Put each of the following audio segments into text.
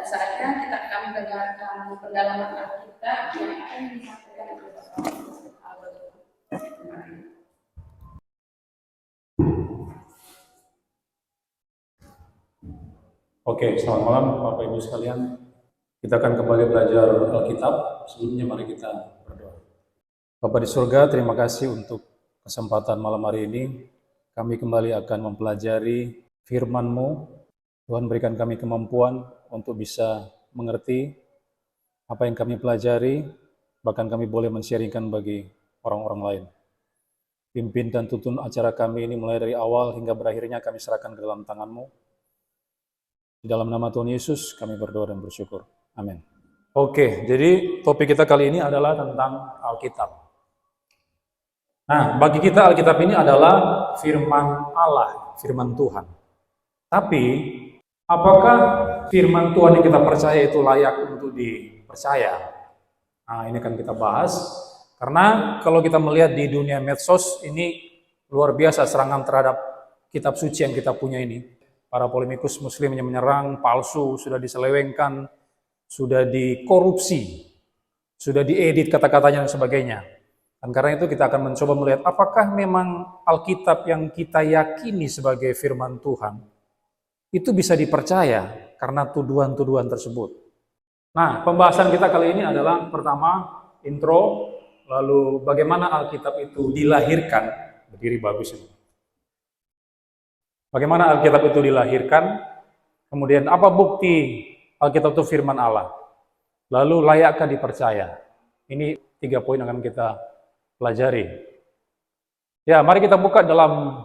Dan saatnya kami dengarkan pendalaman Alkitab yang akan disampaikan oleh Bapak Albert. Oke, selamat malam Bapak Ibu sekalian. Kita akan kembali belajar Alkitab. Sebelumnya mari kita berdoa. Bapa di surga, terima kasih untuk kesempatan malam hari ini. Kami kembali akan mempelajari firman-Mu. Tuhan berikan kami kemampuan untuk bisa mengerti apa yang kami pelajari, bahkan kami boleh men-sharingkan bagi orang-orang lain. Pimpin dan tuntun acara kami ini mulai dari awal hingga berakhirnya kami serahkan ke dalam tangan-Mu. Di dalam nama Tuhan Yesus kami berdoa dan bersyukur. Amin. Oke, jadi topik kita kali ini adalah tentang Alkitab. Nah, bagi kita Alkitab ini adalah firman Allah, firman Tuhan. Tapi, apakah firman Tuhan yang kita percaya itu layak untuk dipercaya? Nah, ini akan kita bahas. Karena kalau kita melihat di dunia medsos, ini luar biasa serangan terhadap kitab suci yang kita punya ini. Para polemikus muslim yang menyerang, palsu, sudah diselewengkan, sudah dikorupsi, sudah diedit kata-katanya dan sebagainya. Dan karena itu kita akan mencoba melihat apakah memang Alkitab yang kita yakini sebagai firman Tuhan itu bisa dipercaya karena tuduhan-tuduhan tersebut. Nah, pembahasan kita kali ini adalah pertama intro, lalu bagaimana Alkitab itu dilahirkan. Berdiri bagus ini. Bagaimana Alkitab itu dilahirkan, kemudian apa bukti Alkitab itu firman Allah, lalu layakkah dipercaya. Ini 3 poin yang akan kita pelajari. Ya, mari kita buka dalam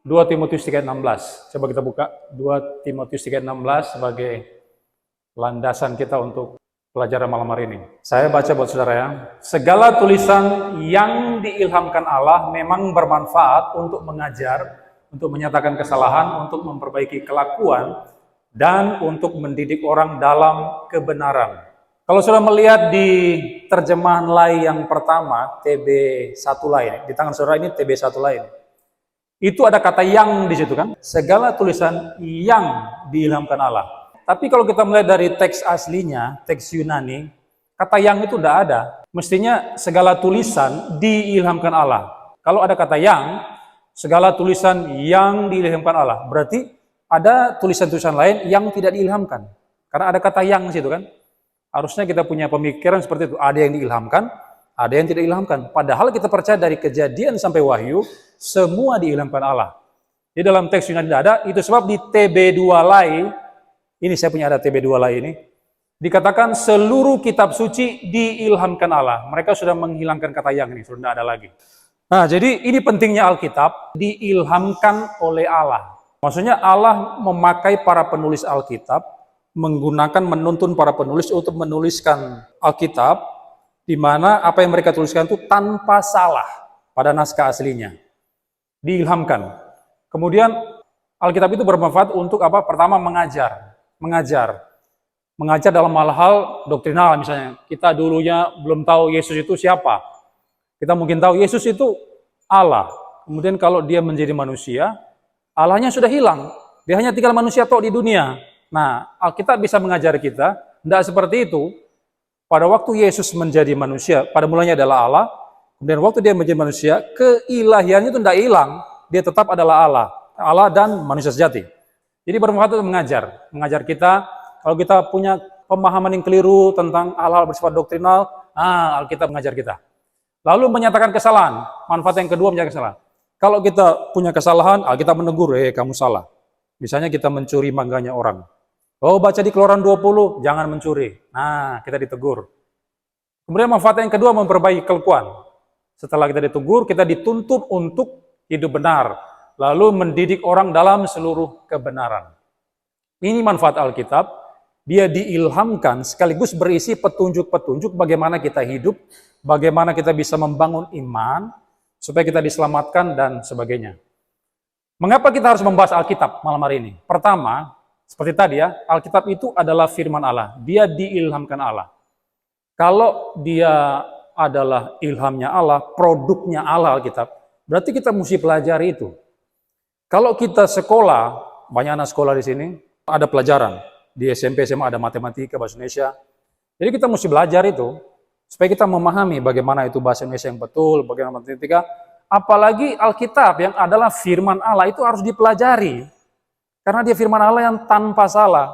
2 Timotius 3:16. Coba kita buka 2 Timotius 3:16 sebagai landasan kita untuk pelajaran malam hari ini. Saya baca buat saudara ya. Segala tulisan yang diilhamkan Allah memang bermanfaat untuk mengajar, untuk menyatakan kesalahan, untuk memperbaiki kelakuan, dan untuk mendidik orang dalam kebenaran. Kalau sudah melihat di terjemahan lain yang pertama, TB1 lain, di tangan saudara ini TB1 lain, itu ada kata yang di situ kan? Segala tulisan yang diilhamkan Allah. Tapi kalau kita melihat dari teks aslinya, teks Yunani, kata yang itu tidak ada. Mestinya segala tulisan diilhamkan Allah. Kalau ada kata yang, segala tulisan yang diilhamkan Allah, berarti ada tulisan-tulisan lain yang tidak diilhamkan. Karena ada kata yang di situ kan. Harusnya kita punya pemikiran seperti itu. Ada yang diilhamkan, ada yang tidak diilhamkan. Padahal kita percaya dari Kejadian sampai Wahyu, semua diilhamkan Allah. Di dalam teks Yunani tidak ada, itu sebab di TB2 lain, ini saya punya ada TB2 lain ini, dikatakan seluruh kitab suci diilhamkan Allah. Mereka sudah menghilangkan kata yang ini, sudah tidak ada lagi. Nah, jadi ini pentingnya Alkitab, diilhamkan oleh Allah. Maksudnya Allah memakai para penulis Alkitab, menggunakan, menuntun para penulis untuk menuliskan Alkitab, di mana apa yang mereka tuliskan itu tanpa salah pada naskah aslinya. Diilhamkan. Kemudian Alkitab itu bermanfaat untuk apa? Pertama mengajar dalam hal-hal doktrinal misalnya. Kita dulunya belum tahu Yesus itu siapa. Kita mungkin tahu Yesus itu Allah. Kemudian kalau dia menjadi manusia, Allahnya sudah hilang. Dia hanya tinggal manusia tok di dunia. Nah, Alkitab bisa mengajar kita, tidak seperti itu. Pada waktu Yesus menjadi manusia, pada mulanya adalah Allah. Kemudian waktu dia menjadi manusia, keilahiannya itu tidak hilang. Dia tetap adalah Allah. Allah dan manusia sejati. Jadi bermanfaat untuk mengajar kita. Kalau kita punya pemahaman yang keliru tentang hal-hal bersifat doktrinal, Alkitab mengajar kita. Lalu menyatakan kesalahan. Manfaat yang kedua menyatakan kesalahan. Kalau kita punya kesalahan, Alkitab menegur, kamu salah. Misalnya kita mencuri mangganya orang. Oh, baca di Keluaran 20, jangan mencuri. Nah, kita ditegur. Kemudian manfaat yang kedua memperbaiki kelakuan. Setelah kita ditegur, kita dituntut untuk hidup benar. Lalu mendidik orang dalam seluruh kebenaran. Ini manfaat Alkitab. Dia diilhamkan sekaligus berisi petunjuk-petunjuk bagaimana kita hidup, bagaimana kita bisa membangun iman, supaya kita diselamatkan dan sebagainya. Mengapa kita harus membahas Alkitab malam hari ini? Pertama, seperti tadi ya, Alkitab itu adalah firman Allah. Dia diilhamkan Allah. Kalau dia adalah ilhamnya Allah, produknya Allah Alkitab, berarti kita mesti pelajari itu. Kalau kita sekolah, banyak anak sekolah di sini, ada pelajaran. di SMP, SMA ada matematika, bahasa Indonesia. Jadi kita mesti belajar itu, supaya kita memahami bagaimana itu bahasa Indonesia yang betul, bagaimana matematika. Apalagi Alkitab yang adalah firman Allah itu harus dipelajari. Karena dia firman Allah yang tanpa salah.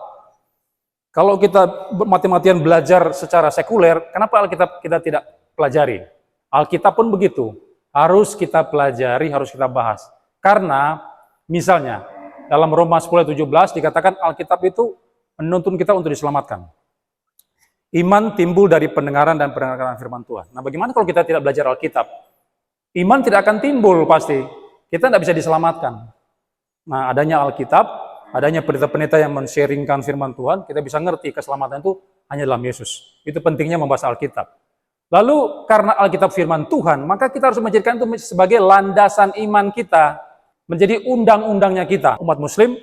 Kalau kita mati-matian belajar secara sekuler, kenapa Alkitab kita tidak pelajari? Alkitab pun begitu. Harus kita pelajari, harus kita bahas. Karena misalnya dalam Roma 10:17 dikatakan Alkitab itu menuntun kita untuk diselamatkan. Iman timbul dari pendengaran dan pendengaran firman Tuhan. Nah, bagaimana kalau kita tidak belajar Alkitab? Iman tidak akan timbul pasti. Kita tidak bisa diselamatkan. Nah, adanya Alkitab, adanya pendeta-pendeta yang men-sharingkan firman Tuhan, kita bisa ngerti keselamatan itu hanya dalam Yesus. Itu pentingnya membahas Alkitab. Lalu karena Alkitab firman Tuhan, maka kita harus menjadikan itu sebagai landasan iman kita, menjadi undang-undangnya kita, umat Muslim,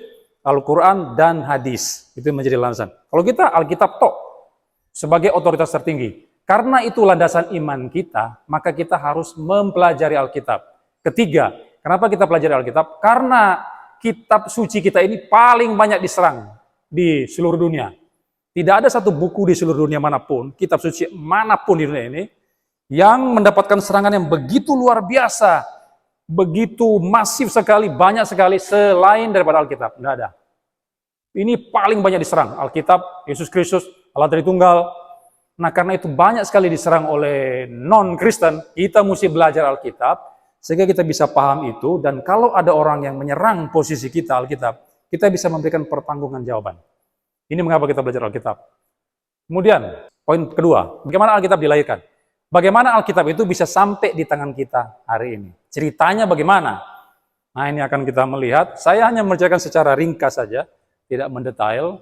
Al-Quran dan hadis. Itu menjadi landasan. Kalau kita Alkitab tok sebagai otoritas tertinggi. Karena itu landasan iman kita, maka kita harus mempelajari Alkitab. Ketiga, kenapa kita pelajari Alkitab? Karena kitab suci kita ini paling banyak diserang di seluruh dunia. Tidak ada satu buku di seluruh dunia manapun, kitab suci manapun di dunia ini, yang mendapatkan serangan yang begitu luar biasa, begitu masif sekali, banyak sekali selain daripada Alkitab. Tidak ada. Ini paling banyak diserang. Alkitab, Yesus Kristus, Allah Tritunggal. Nah, karena itu banyak sekali diserang oleh non-Kristen, kita mesti belajar Alkitab, sehingga kita bisa paham itu, dan kalau ada orang yang menyerang posisi kita, Alkitab, kita bisa memberikan pertanggungan jawaban. Ini mengapa kita belajar Alkitab. Kemudian, poin kedua, bagaimana Alkitab dilahirkan? Bagaimana Alkitab itu bisa sampai di tangan kita hari ini? Ceritanya bagaimana? Nah, ini akan kita melihat. Saya hanya menceritakan secara ringkas saja, tidak mendetail,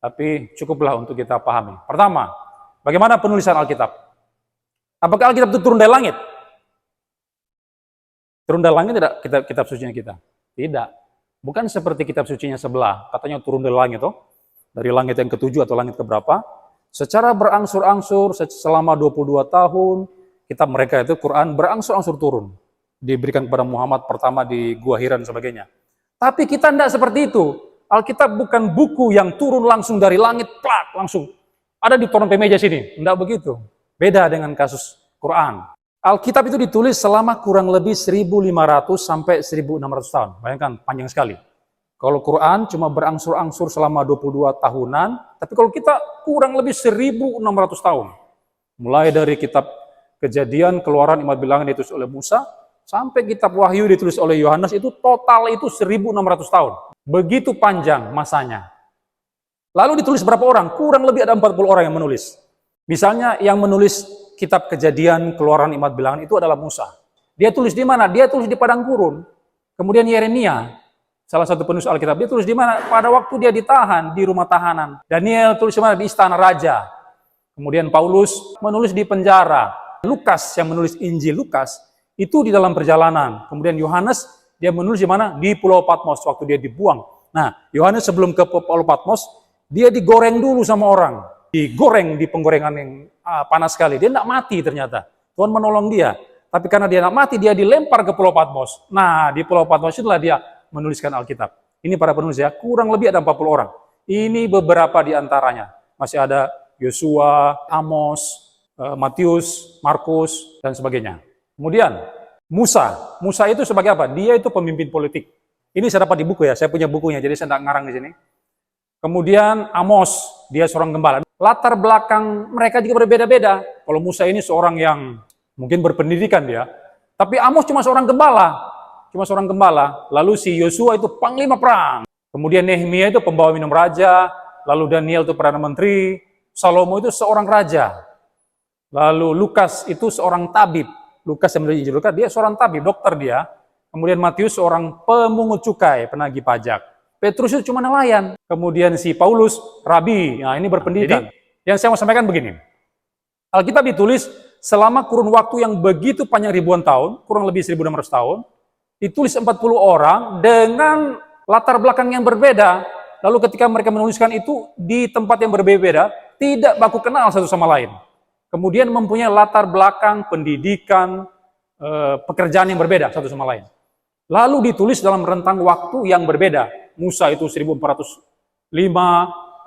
tapi cukuplah untuk kita pahami. Pertama, bagaimana penulisan Alkitab? Apakah Alkitab itu turun dari langit? Turun dari langit tidak kitab sucinya kita? Tidak. Bukan seperti kitab sucinya sebelah, katanya turun dari langit, dari langit yang ketujuh atau langit keberapa. Secara berangsur-angsur selama 22 tahun, kitab mereka itu Quran berangsur-angsur turun. Diberikan kepada Muhammad pertama di Gua Hira dan sebagainya. Tapi kita tidak seperti itu. Alkitab bukan buku yang turun langsung dari langit, plak, langsung ada di torong meja sini. Tidak begitu. Beda dengan kasus Quran. Alkitab itu ditulis selama kurang lebih 1.500 sampai 1.600 tahun. Bayangkan, panjang sekali. Kalau Quran cuma berangsur-angsur selama 22 tahunan, tapi kalau kita kurang lebih 1.600 tahun. Mulai dari kitab Kejadian, Keluaran, Imad Bilangan ditulis oleh Musa, sampai kitab Wahyu ditulis oleh Yohanes, itu total itu 1.600 tahun. Begitu panjang masanya. Lalu ditulis berapa orang? Kurang lebih ada 40 orang yang menulis. Misalnya yang menulis kitab Kejadian, Keluaran, Imad Bilangan itu adalah Musa. Dia tulis di mana? Dia tulis di padang gurun. Kemudian Yeremia, salah satu penulis Alkitab, dia tulis di mana? Pada waktu dia ditahan di rumah tahanan. Daniel tulis di mana? Di istana raja. Kemudian Paulus menulis di penjara. Lukas yang menulis Injil Lukas itu di dalam perjalanan. Kemudian Yohanes dia menulis di mana? Di Pulau Patmos waktu dia dibuang. Nah, Yohanes sebelum ke Pulau Patmos, dia digoreng dulu sama orang. Digoreng di penggorengan yang panas sekali. Dia tidak mati ternyata. Tuhan menolong dia. Tapi karena dia tidak mati, dia dilempar ke Pulau Patmos. Nah, di Pulau Patmos itulah dia menuliskan Alkitab. Ini para penulis ya, kurang lebih ada 40 orang. Ini beberapa di antaranya. Masih ada Yosua, Amos, Matius, Markus, dan sebagainya. Kemudian, Musa. Musa itu sebagai apa? Dia itu pemimpin politik. Ini saya dapat di buku ya, saya punya bukunya, jadi saya tidak ngarang di sini. Kemudian Amos, dia seorang gembala. Latar belakang mereka juga berbeda-beda. Kalau Musa ini seorang yang mungkin berpendidikan dia, tapi Amos cuma seorang gembala. Lalu si Yosua itu panglima perang. Kemudian Nehemia itu pembawa minum raja. Lalu Daniel itu perdana menteri. Salomo itu seorang raja. Lalu Lukas itu seorang tabib. Lukas yang menulis Injil Lukas, dia seorang tabib, dokter dia. Kemudian Matius seorang pemungut cukai, penagih pajak. Petrus itu cuma nelayan. Kemudian si Paulus, rabi. Nah, ini berpendidikan. Jadi, yang saya mau sampaikan begini. Alkitab ditulis selama kurun waktu yang begitu panjang ribuan tahun, kurang lebih 1.600 tahun. Ditulis 40 orang dengan latar belakang yang berbeda. Lalu ketika mereka menuliskan itu di tempat yang berbeda, tidak baku kenal satu sama lain. Kemudian mempunyai latar belakang, pendidikan, pekerjaan yang berbeda satu sama lain. Lalu ditulis dalam rentang waktu yang berbeda. Musa itu 1405,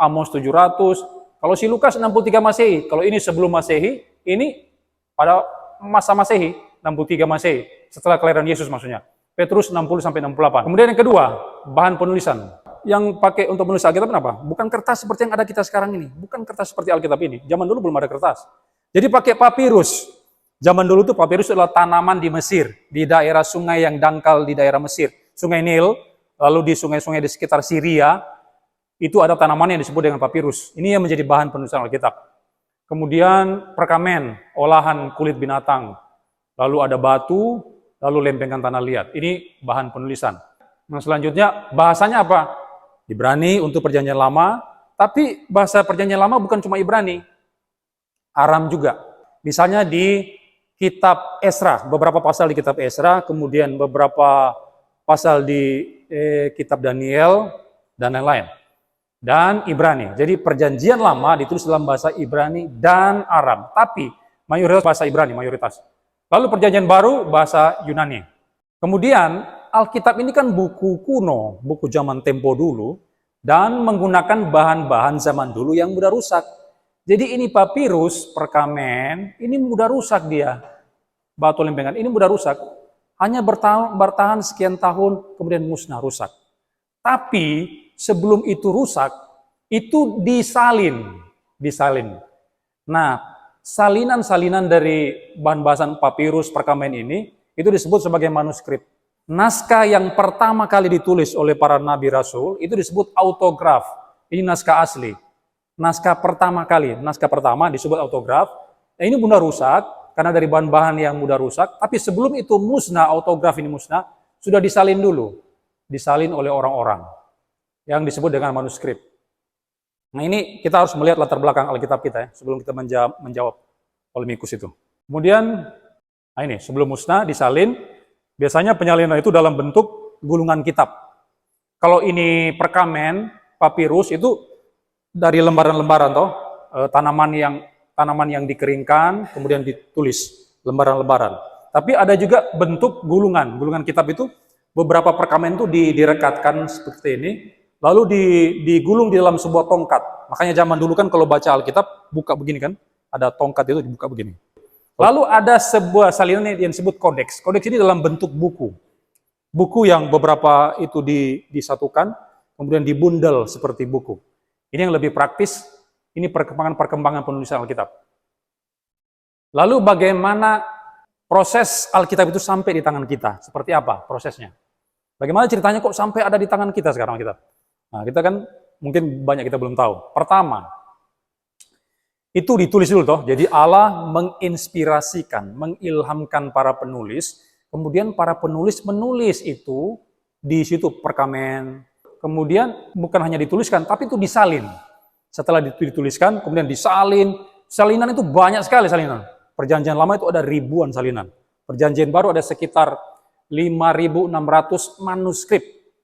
Amos 700. Kalau si Lukas 63 Masehi. Kalau ini sebelum Masehi, ini pada masa Masehi, 63 Masehi. Setelah kelahiran Yesus maksudnya. Petrus 60 sampai 68. Kemudian yang kedua, bahan penulisan. Yang pakai untuk menulis Alkitab apa? Bukan kertas seperti yang ada kita sekarang ini. Bukan kertas seperti Alkitab ini. Zaman dulu belum ada kertas. Jadi pakai papirus. Zaman dulu tuh papirus adalah tanaman di Mesir, di daerah sungai yang dangkal di daerah Mesir. Sungai Nil, lalu di sungai-sungai di sekitar Syria, itu ada tanaman yang disebut dengan papirus. Ini yang menjadi bahan penulisan Alkitab. Kemudian perkamen, olahan kulit binatang. Lalu ada batu, lalu lempengan tanah liat. Ini bahan penulisan. Nah selanjutnya bahasanya apa? Ibrani untuk perjanjian lama, tapi bahasa perjanjian lama bukan cuma Ibrani, Aram juga. Misalnya di kitab Esra, beberapa pasal di kitab Esra, kemudian beberapa pasal di kitab Daniel, dan lain-lain. Dan Ibrani. Jadi perjanjian lama ditulis dalam bahasa Ibrani dan Aram. Tapi mayoritas bahasa Ibrani, mayoritas. Lalu perjanjian baru bahasa Yunani. Kemudian Alkitab ini kan buku kuno, buku zaman tempo dulu, dan menggunakan bahan-bahan zaman dulu yang mudah rusak. Jadi ini papirus, perkamen, ini mudah rusak dia. Batu lempengan, ini mudah rusak. Hanya bertahan sekian tahun, kemudian musnah, rusak. Tapi sebelum itu rusak, itu disalin. Nah, salinan-salinan dari bahan bahasan papirus, perkamen ini, itu disebut sebagai manuskrip. Naskah yang pertama kali ditulis oleh para nabi rasul, itu disebut autograf. Ini naskah asli. Naskah pertama disebut autograf. Nah, ini mudah rusak, karena dari bahan-bahan yang mudah rusak. Tapi sebelum itu musnah, autograf ini musnah, sudah disalin dulu. Disalin oleh orang-orang. Yang disebut dengan manuskrip. Nah ini kita harus melihat latar belakang Alkitab kita ya, sebelum kita menjawab polemikus itu. Kemudian, nah ini sebelum musnah disalin, biasanya penyalinan itu dalam bentuk gulungan kitab. Kalau ini perkamen, papirus itu dari lembaran-lembaran tanaman yang dikeringkan kemudian ditulis lembaran-lembaran. Tapi ada juga bentuk gulungan. Gulungan kitab itu beberapa perkamen itu direkatkan seperti ini. Lalu digulung di dalam sebuah tongkat. Makanya zaman dulu kan kalau baca Alkitab, buka begini kan. Ada tongkat itu dibuka begini. Lalu ada sebuah salinan yang disebut kodeks. Kodeks ini dalam bentuk buku. Buku yang beberapa itu disatukan, kemudian dibundel seperti buku. Ini yang lebih praktis, ini perkembangan penulisan Alkitab. Lalu bagaimana proses Alkitab itu sampai di tangan kita? Seperti apa prosesnya? Bagaimana ceritanya kok sampai ada di tangan kita sekarang Alkitab? Nah, kita kan mungkin banyak kita belum tahu. Pertama, itu ditulis dulu toh. Jadi Allah menginspirasikan, mengilhamkan para penulis, kemudian para penulis menulis itu di situ perkamen. Kemudian bukan hanya dituliskan, tapi itu disalin. Setelah dituliskan, kemudian disalin. Salinan itu banyak sekali salinan. Perjanjian lama itu ada ribuan salinan. Perjanjian baru ada sekitar 5.600 manuskrip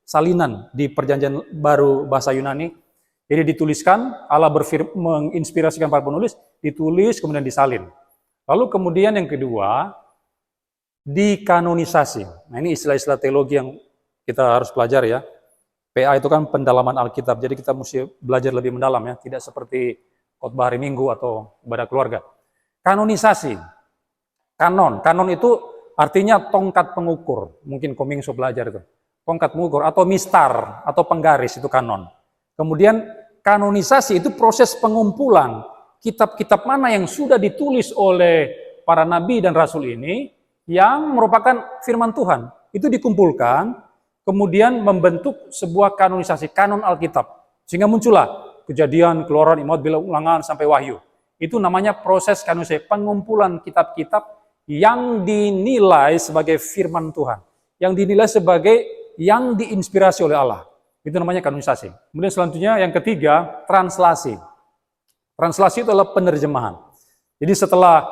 salinan di perjanjian baru bahasa Yunani. Jadi dituliskan, Allah menginspirasikan para penulis, ditulis, kemudian disalin. Lalu kemudian yang kedua, dikanonisasi. Nah ini istilah-istilah teologi yang kita harus pelajari ya. PA itu kan pendalaman Alkitab, jadi kita mesti belajar lebih mendalam ya. Tidak seperti khotbah hari Minggu atau ibadah keluarga. Kanonisasi. Kanon itu artinya tongkat pengukur. Mungkin Komingso belajar itu. Tongkat pengukur atau mistar atau penggaris itu kanon. Kemudian kanonisasi itu proses pengumpulan kitab-kitab mana yang sudah ditulis oleh para nabi dan rasul ini yang merupakan firman Tuhan. Itu dikumpulkan, kemudian membentuk sebuah kanonisasi, kanon Alkitab. Sehingga muncullah Kejadian, Keluaran, Imamat, Bilangan sampai Wahyu. Itu namanya proses kanonisasi, pengumpulan kitab-kitab yang dinilai sebagai firman Tuhan. Yang dinilai sebagai yang diinspirasi oleh Allah. Itu namanya kanonisasi. Kemudian selanjutnya yang ketiga, translasi. Translasi itu adalah penerjemahan. Jadi setelah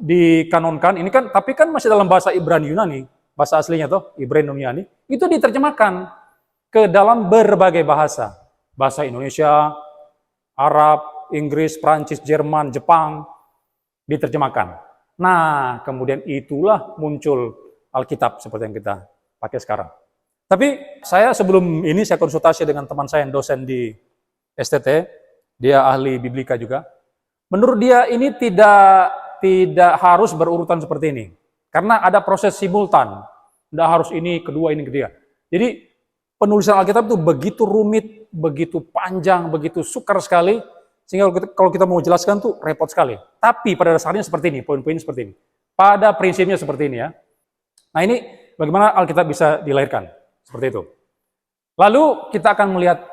dikanonkan, ini kan tapi kan masih dalam bahasa Ibrani Yunani, bahasa aslinya tuh Ibrani Yunani, itu diterjemahkan ke dalam berbagai bahasa. Bahasa Indonesia, Arab, Inggris, Prancis, Jerman, Jepang diterjemahkan. Nah, kemudian itulah muncul Alkitab seperti yang kita pakai sekarang. Tapi saya sebelum ini saya konsultasi dengan teman saya yang dosen di STT, Dia ahli biblika juga. Menurut dia ini tidak harus berurutan seperti ini. Karena ada proses simultan. Tidak harus ini, kedua, ini, ketiga. Jadi penulisan Alkitab itu begitu rumit, begitu panjang, begitu sukar sekali, sehingga kalau kita mau jelaskan tuh repot sekali. Tapi pada dasarnya seperti ini, poin-poin seperti ini. Pada prinsipnya seperti ini ya. Nah ini bagaimana Alkitab bisa dilahirkan. Seperti itu. Lalu kita akan melihat,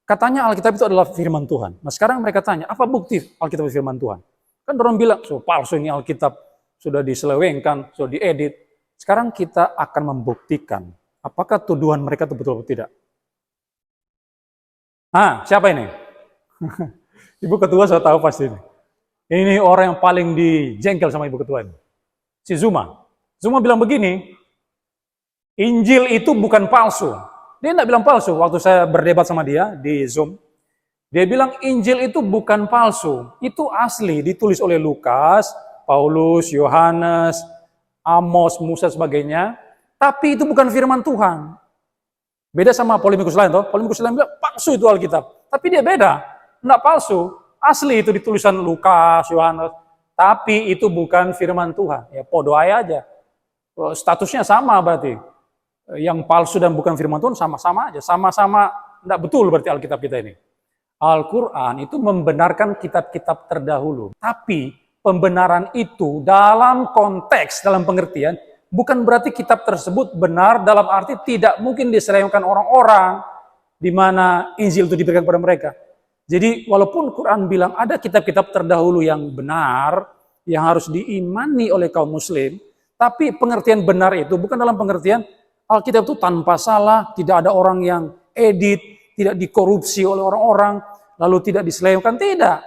katanya Alkitab itu adalah firman Tuhan. Nah sekarang mereka tanya, apa bukti Alkitab itu firman Tuhan? Kan orang bilang, palsu ini Alkitab, sudah diselewengkan, sudah diedit. Sekarang kita akan membuktikan, apakah tuduhan mereka itu betul atau tidak. Siapa ini? Ibu ketua saya tahu pasti ini. Ini orang yang paling dijengkel sama ibu ketua ini. Si Zuma. Zuma bilang begini, Injil itu bukan palsu. Dia tidak bilang palsu. Waktu saya berdebat sama dia di Zoom, dia bilang Injil itu bukan palsu. Itu asli, ditulis oleh Lukas, Paulus, Yohanes, Amos, Musa, sebagainya. Tapi itu bukan firman Tuhan. Beda sama polemikus lain, toh. Polemikus lain bilang palsu itu Alkitab. Tapi dia beda. Tidak palsu. Asli itu ditulisan Lukas, Yohanes. Tapi itu bukan firman Tuhan. Ya podo aja. Statusnya sama berarti. Yang palsu dan bukan firman Tuhan sama-sama aja. Sama-sama tidak betul berarti Alkitab kita ini. Al-Quran itu membenarkan kitab-kitab terdahulu. Tapi pembenaran itu dalam konteks, dalam pengertian, bukan berarti kitab tersebut benar dalam arti tidak mungkin diselewengkan orang-orang di mana Injil itu diberikan kepada mereka. Jadi walaupun Quran bilang ada kitab-kitab terdahulu yang benar, yang harus diimani oleh kaum muslim, tapi pengertian benar itu bukan dalam pengertian Alkitab itu tanpa salah, tidak ada orang yang edit, tidak dikorupsi oleh orang-orang, lalu tidak diselewengkan, tidak.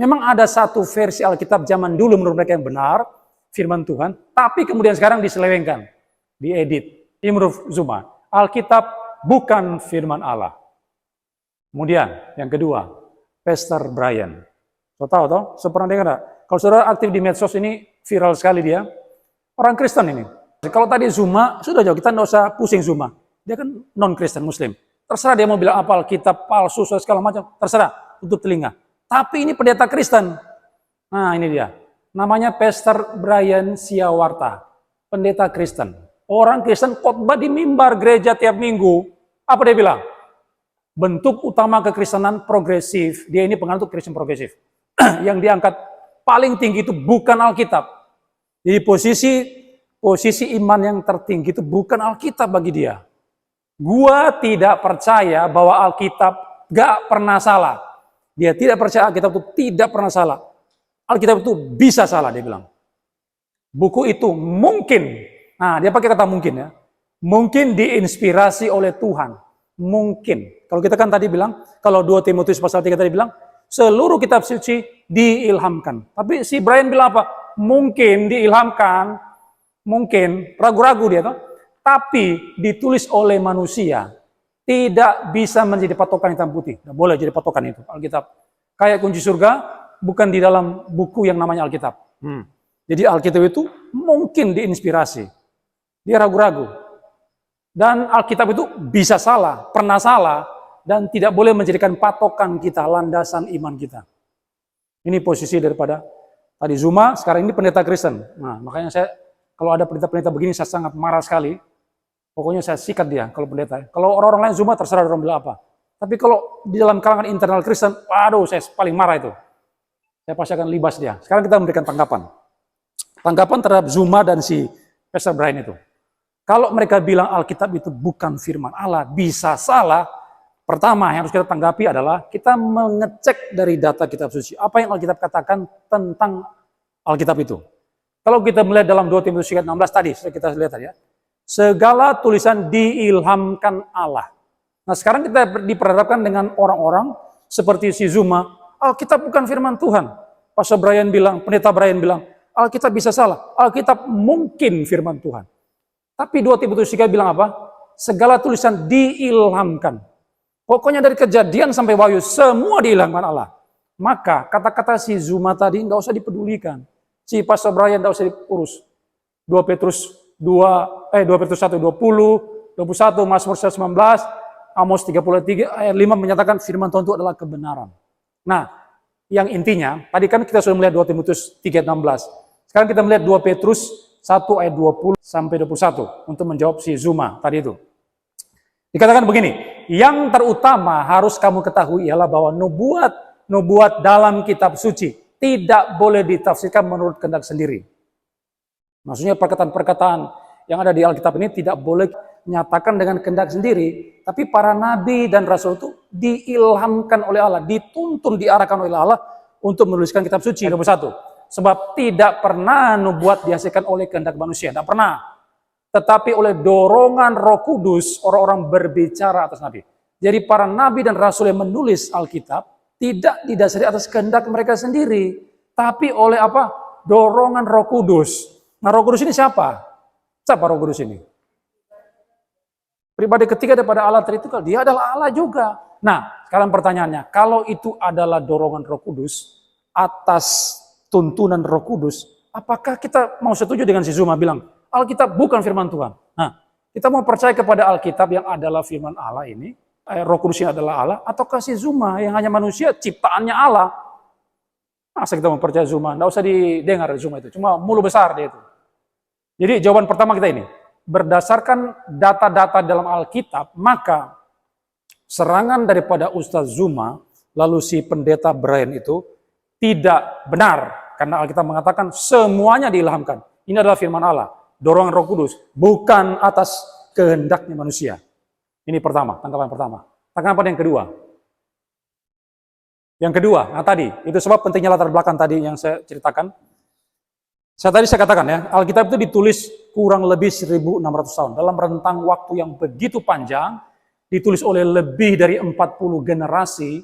Memang ada satu versi Alkitab zaman dulu menurut mereka yang benar, firman Tuhan, tapi kemudian sekarang diselewengkan, diedit. Ini menurut Zuma, Alkitab bukan firman Allah. Kemudian yang kedua, Pastor Brian. So tahu toh? So pernah dengar enggak? Kalau saudara aktif di medsos ini viral sekali dia. Orang Kristen ini. Kalau tadi Zuma, sudah jauh, kita tidak usah pusing Zuma. Dia kan non-Kristen, Muslim. Terserah dia mau bilang apa, Alkitab palsu, segala macam. Terserah, tutup telinga. Tapi ini pendeta Kristen. Nah ini dia. Namanya Pastor Brian Siawarta. Pendeta Kristen. Orang Kristen khotbah di mimbar gereja tiap minggu. Apa dia bilang? Bentuk utama kekristenan progresif. Dia ini penganut Kristen progresif. Yang diangkat paling tinggi itu bukan Alkitab. Jadi posisi iman yang tertinggi itu bukan Alkitab bagi dia. Gua tidak percaya bahwa Alkitab gak pernah salah. Dia tidak percaya Alkitab itu tidak pernah salah. Alkitab itu bisa salah, dia bilang. Buku itu mungkin, nah dia pakai kata mungkin ya. Mungkin diinspirasi oleh Tuhan. Mungkin. Kalau kita kan tadi bilang, kalau 2 Timotius pasal 3 tadi bilang, seluruh kitab suci diilhamkan. Tapi si Brian bilang apa? Mungkin diilhamkan, mungkin, ragu-ragu dia tuh. Tapi ditulis oleh manusia, tidak bisa menjadi patokan hitam putih. Tidak boleh jadi patokan itu, Alkitab. Kayak kunci surga, bukan di dalam buku yang namanya Alkitab. Jadi Alkitab itu mungkin diinspirasi. Dia ragu-ragu. Dan Alkitab itu bisa salah, pernah salah, dan tidak boleh menjadikan patokan kita, landasan iman kita. Ini posisi daripada tadi Zuma, sekarang ini pendeta Kristen. Nah, makanya saya, kalau ada pendeta-pendeta begini, saya sangat marah sekali. Pokoknya saya sikat dia kalau pendeta. Kalau orang-orang lain Zuma, terserah orang bilang apa. Tapi kalau di dalam kalangan internal Kristen, waduh, saya paling marah itu. Saya pasti akan libas dia. Sekarang kita memberikan tanggapan. Tanggapan terhadap Zuma dan si Pastor Brian itu. Kalau mereka bilang Alkitab itu bukan firman Allah, bisa salah. Pertama yang harus kita tanggapi adalah kita mengecek dari data kitab suci. Apa yang Alkitab katakan tentang Alkitab itu. Kalau kita melihat dalam 2 Timotius 16 tadi, sudah kita lihat tadi ya. Segala tulisan diilhamkan Allah. Nah sekarang kita diperhadapkan dengan orang-orang seperti si Zuma. Alkitab bukan firman Tuhan. Pastor Brian bilang, pendeta Brian bilang, Alkitab bisa salah. Alkitab mungkin firman Tuhan. Tapi 2 Timotius 3 bilang apa? Segala tulisan diilhamkan. Pokoknya dari Kejadian sampai Wahyu, semua diilhamkan Allah. Maka kata-kata si Zuma tadi nggak usah dipedulikan. Si Pastor Brian nggak usah diurus. 2 Petrus 1, 20, 21, Mazmur 19, Amos 33 ayat 5 menyatakan firman Tuhan itu adalah kebenaran. Nah, yang intinya, tadi kan kita sudah melihat 2 Timotius 3:16. Sekarang kita melihat 2 Petrus 1 ayat 20 sampai 21 untuk menjawab si Zuma tadi itu. Dikatakan begini, yang terutama harus kamu ketahui ialah bahwa nubuat dalam kitab suci tidak boleh ditafsirkan menurut kehendak sendiri. Maksudnya perkataan-perkataan yang ada di Alkitab ini tidak boleh menyatakan dengan kehendak sendiri, tapi para nabi dan rasul itu diilhamkan oleh Allah, dituntun, diarahkan oleh Allah untuk menuliskan kitab suci. 21. Sebab tidak pernah nubuat dihasilkan oleh kehendak manusia, tidak pernah. Tetapi oleh dorongan Roh Kudus orang-orang berbicara atas nabi. Jadi para nabi dan rasul yang menulis Alkitab tidak didasari atas kehendak mereka sendiri, tapi oleh apa? Dorongan Roh Kudus. Nah, Roh Kudus ini siapa? Siapa Roh Kudus ini? Pribadi ketiga daripada Allah Tritunggal, dia adalah Allah juga. Nah, sekarang pertanyaannya, kalau itu adalah dorongan Roh Kudus atas tuntunan Roh Kudus, apakah kita mau setuju dengan si Zuma bilang Alkitab bukan firman Tuhan? Nah, kita mau percaya kepada Alkitab yang adalah firman Allah ini, Roh Kudus ini adalah Allah, ataukah si Zuma yang hanya manusia ciptaannya Allah? Masa kita mau percaya Zuma? Nggak usah didengar Zuma itu, cuma mulu besar dia itu. Jadi jawaban pertama kita ini, berdasarkan data-data dalam Alkitab, maka serangan daripada Ustaz Zuma, lalu si pendeta Brian itu, tidak benar. Karena Alkitab mengatakan semuanya diilhamkan. Ini adalah firman Allah, dorongan Roh Kudus, bukan atas kehendaknya manusia. Ini pertama, tanggapan pertama. Tanggapan yang kedua. Yang kedua, nah tadi, itu sebab pentingnya latar belakang tadi yang saya ceritakan. Saya katakan ya, Alkitab itu ditulis kurang lebih 1600 tahun. Dalam rentang waktu yang begitu panjang, ditulis oleh lebih dari 40 generasi,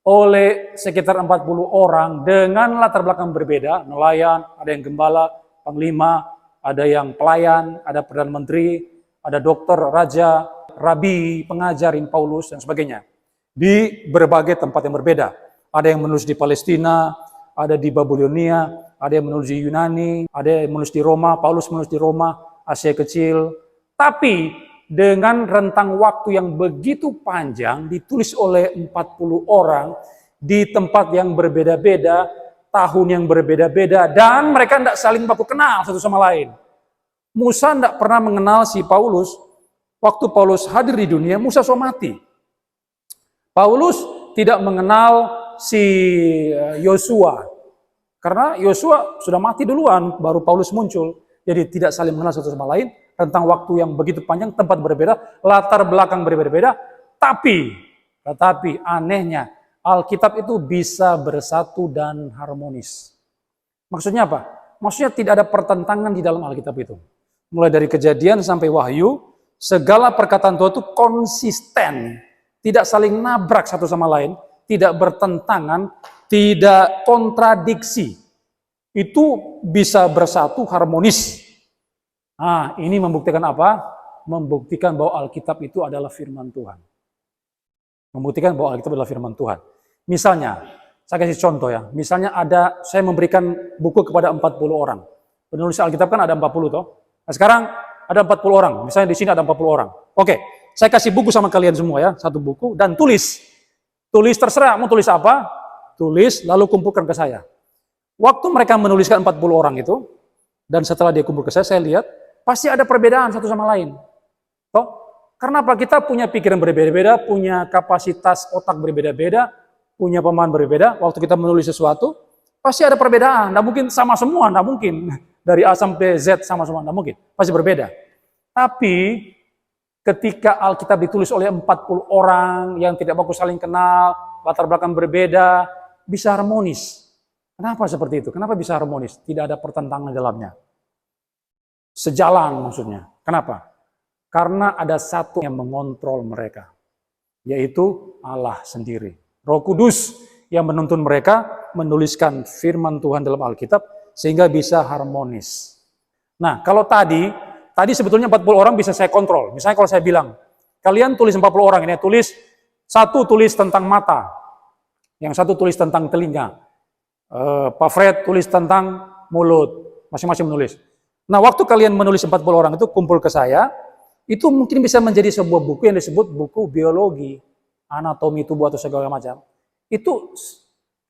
oleh sekitar 40 orang dengan latar belakang berbeda. Nelayan, ada yang gembala, panglima, ada yang pelayan, ada Perdana Menteri, ada dokter, raja, rabi, pengajarin Paulus, dan sebagainya. Di berbagai tempat yang berbeda. Ada yang menulis di Palestina, ada di Babilonia, ada yang menulis di Yunani, ada yang menulis di Roma, Paulus menulis di Roma, Asia Kecil. Tapi dengan rentang waktu yang begitu panjang, ditulis oleh 40 orang, di tempat yang berbeda-beda, tahun yang berbeda-beda, dan mereka tidak saling baku kenal satu sama lain. Musa tidak pernah mengenal si Paulus. Waktu Paulus hadir di dunia, Musa sudah mati. Paulus tidak mengenal si Yosua, karena Yosua sudah mati duluan, baru Paulus muncul. Jadi tidak saling mengenal satu sama lain, rentang waktu yang begitu panjang, tempat berbeda, latar belakang berbeda-beda. Tetapi anehnya, Alkitab itu bisa bersatu dan harmonis. Maksudnya apa? Maksudnya tidak ada pertentangan di dalam Alkitab itu. Mulai dari Kejadian sampai Wahyu, segala perkataan Tuhan itu konsisten, tidak saling nabrak satu sama lain, tidak bertentangan, tidak kontradiksi. Itu bisa bersatu harmonis. Nah, ini membuktikan apa? Membuktikan bahwa Alkitab itu adalah firman Tuhan. Membuktikan bahwa Alkitab adalah firman Tuhan. Misalnya, saya kasih contoh ya. Misalnya saya memberikan buku kepada 40 orang. Penulis Alkitab kan ada 40 toh. Nah, sekarang ada 40 orang. Misalnya di sini ada 40 orang. Oke, saya kasih buku sama kalian semua ya. Satu buku dan tulis. Tulis terserah mau tulis apa. Tulis lalu kumpulkan ke saya. Waktu mereka menuliskan 40 orang itu, dan setelah dia kumpul ke saya lihat, pasti ada perbedaan satu sama lain. Toh? Karena apa? Kita punya pikiran berbeda-beda, punya kapasitas otak berbeda-beda, punya pemahaman berbeda. Waktu kita menulis sesuatu, pasti ada perbedaan. Nggak mungkin sama semua, nggak mungkin. Dari A sampai Z sama semua, nggak mungkin. Pasti berbeda. Tapi, ketika Alkitab ditulis oleh 40 orang yang tidak baku saling kenal, latar belakang berbeda, bisa harmonis. Kenapa seperti itu? Kenapa bisa harmonis? Tidak ada pertentangan dalamnya. Sejalan maksudnya. Kenapa? Karena ada satu yang mengontrol mereka, yaitu Allah sendiri. Roh Kudus yang menuntun mereka menuliskan firman Tuhan dalam Alkitab sehingga bisa harmonis. Nah, kalau tadi sebetulnya 40 orang bisa saya kontrol. Misalnya kalau saya bilang, kalian tulis 40 orang ini, satu tulis tentang mata, yang satu tulis tentang telinga, Pak Fred tulis tentang mulut, masing-masing menulis. Nah, waktu kalian menulis 40 orang itu kumpul ke saya, itu mungkin bisa menjadi sebuah buku yang disebut buku biologi, anatomi tubuh atau segala macam. Itu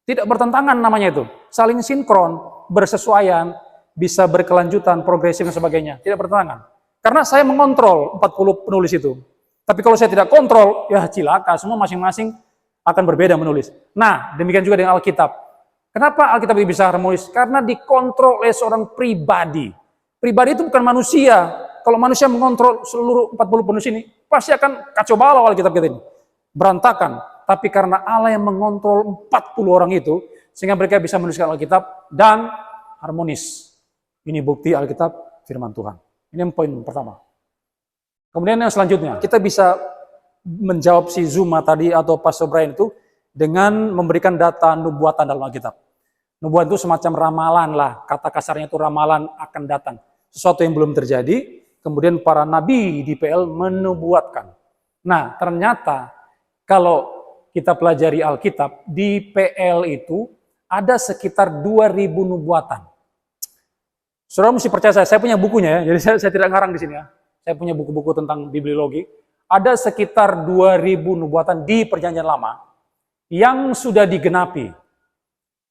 Tidak bertentangan namanya itu. Saling sinkron, bersesuaian, bisa berkelanjutan, progresif dan sebagainya. Tidak bertentangan. Karena saya mengontrol 40 penulis itu. Tapi kalau saya tidak kontrol, ya cilaka. Semua masing-masing akan berbeda menulis. Nah, demikian juga dengan Alkitab. Kenapa Alkitab ini bisa harmonis? Karena dikontrol oleh seorang pribadi. Pribadi itu bukan manusia. Kalau manusia mengontrol seluruh 40 penulis ini, pasti akan kacau balau Alkitab kita ini. Berantakan. Tapi karena Allah yang mengontrol 40 orang itu, sehingga mereka bisa menuliskan Alkitab dan harmonis. Ini bukti Alkitab firman Tuhan. Ini yang poin pertama. Kemudian yang selanjutnya, kita bisa menjawab si Zuma tadi atau Pastor Brian itu dengan memberikan data nubuatan dalam Alkitab. Nubuatan itu semacam ramalan lah, kata kasarnya itu ramalan akan datang. Sesuatu yang belum terjadi, kemudian para nabi di PL menubuatkan. Nah, ternyata kalau kita pelajari Alkitab, di PL itu ada sekitar 2.000 nubuatan. Saudara mesti percaya saya punya bukunya ya, jadi saya tidak ngarang di sini ya. Saya punya buku-buku tentang bibliologi. Ada sekitar 2.000 nubuatan di Perjanjian Lama yang sudah digenapi.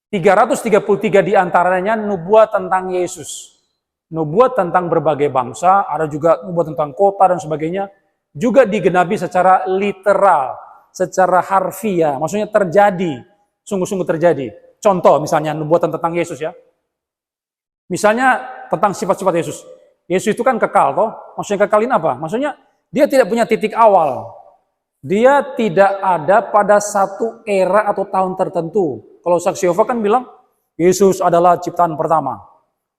333 diantaranya nubuat tentang Yesus. Nubuat tentang berbagai bangsa, ada juga nubuat tentang kota dan sebagainya. Juga digenapi secara literal. Secara harfiah, maksudnya terjadi, sungguh-sungguh terjadi. Contoh misalnya nubuatan tentang Yesus ya. Misalnya tentang sifat-sifat Yesus. Yesus itu kan kekal toh. Maksudnya kekalin apa? Maksudnya dia tidak punya titik awal. Dia tidak ada pada satu era atau tahun tertentu. Kalau saksi Yehova kan bilang Yesus adalah ciptaan pertama.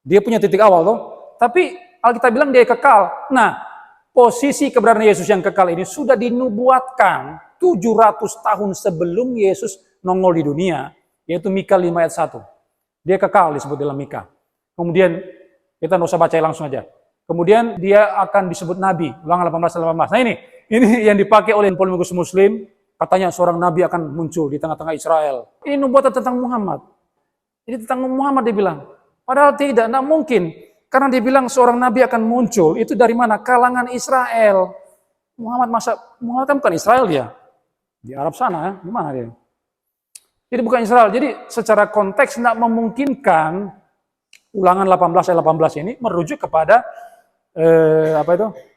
Dia punya titik awal toh. Tapi Alkitab bilang dia kekal. Nah, posisi keberadaan Yesus yang kekal ini sudah dinubuatkan 700 tahun sebelum Yesus nongol di dunia, yaitu Mika 5 ayat 1. Dia kekal disebut dalam Mika. Kemudian, kita nggak usah baca langsung aja. Kemudian dia akan disebut Nabi, Ulangan 18:18. Nah ini yang dipakai oleh polemikus Muslim, katanya seorang Nabi akan muncul di tengah-tengah Israel. Ini nubuatan tentang Muhammad. Ini tentang Muhammad dia bilang. Padahal tidak mungkin. Karena dia bilang seorang Nabi akan muncul, itu dari mana? Kalangan Israel. Muhammad kan bukan Israel dia. Di Arab sana ya, gimana dia? Jadi bukan Israel. Jadi secara konteks tidak memungkinkan Ulangan 18 ayat 18 ini merujuk kepada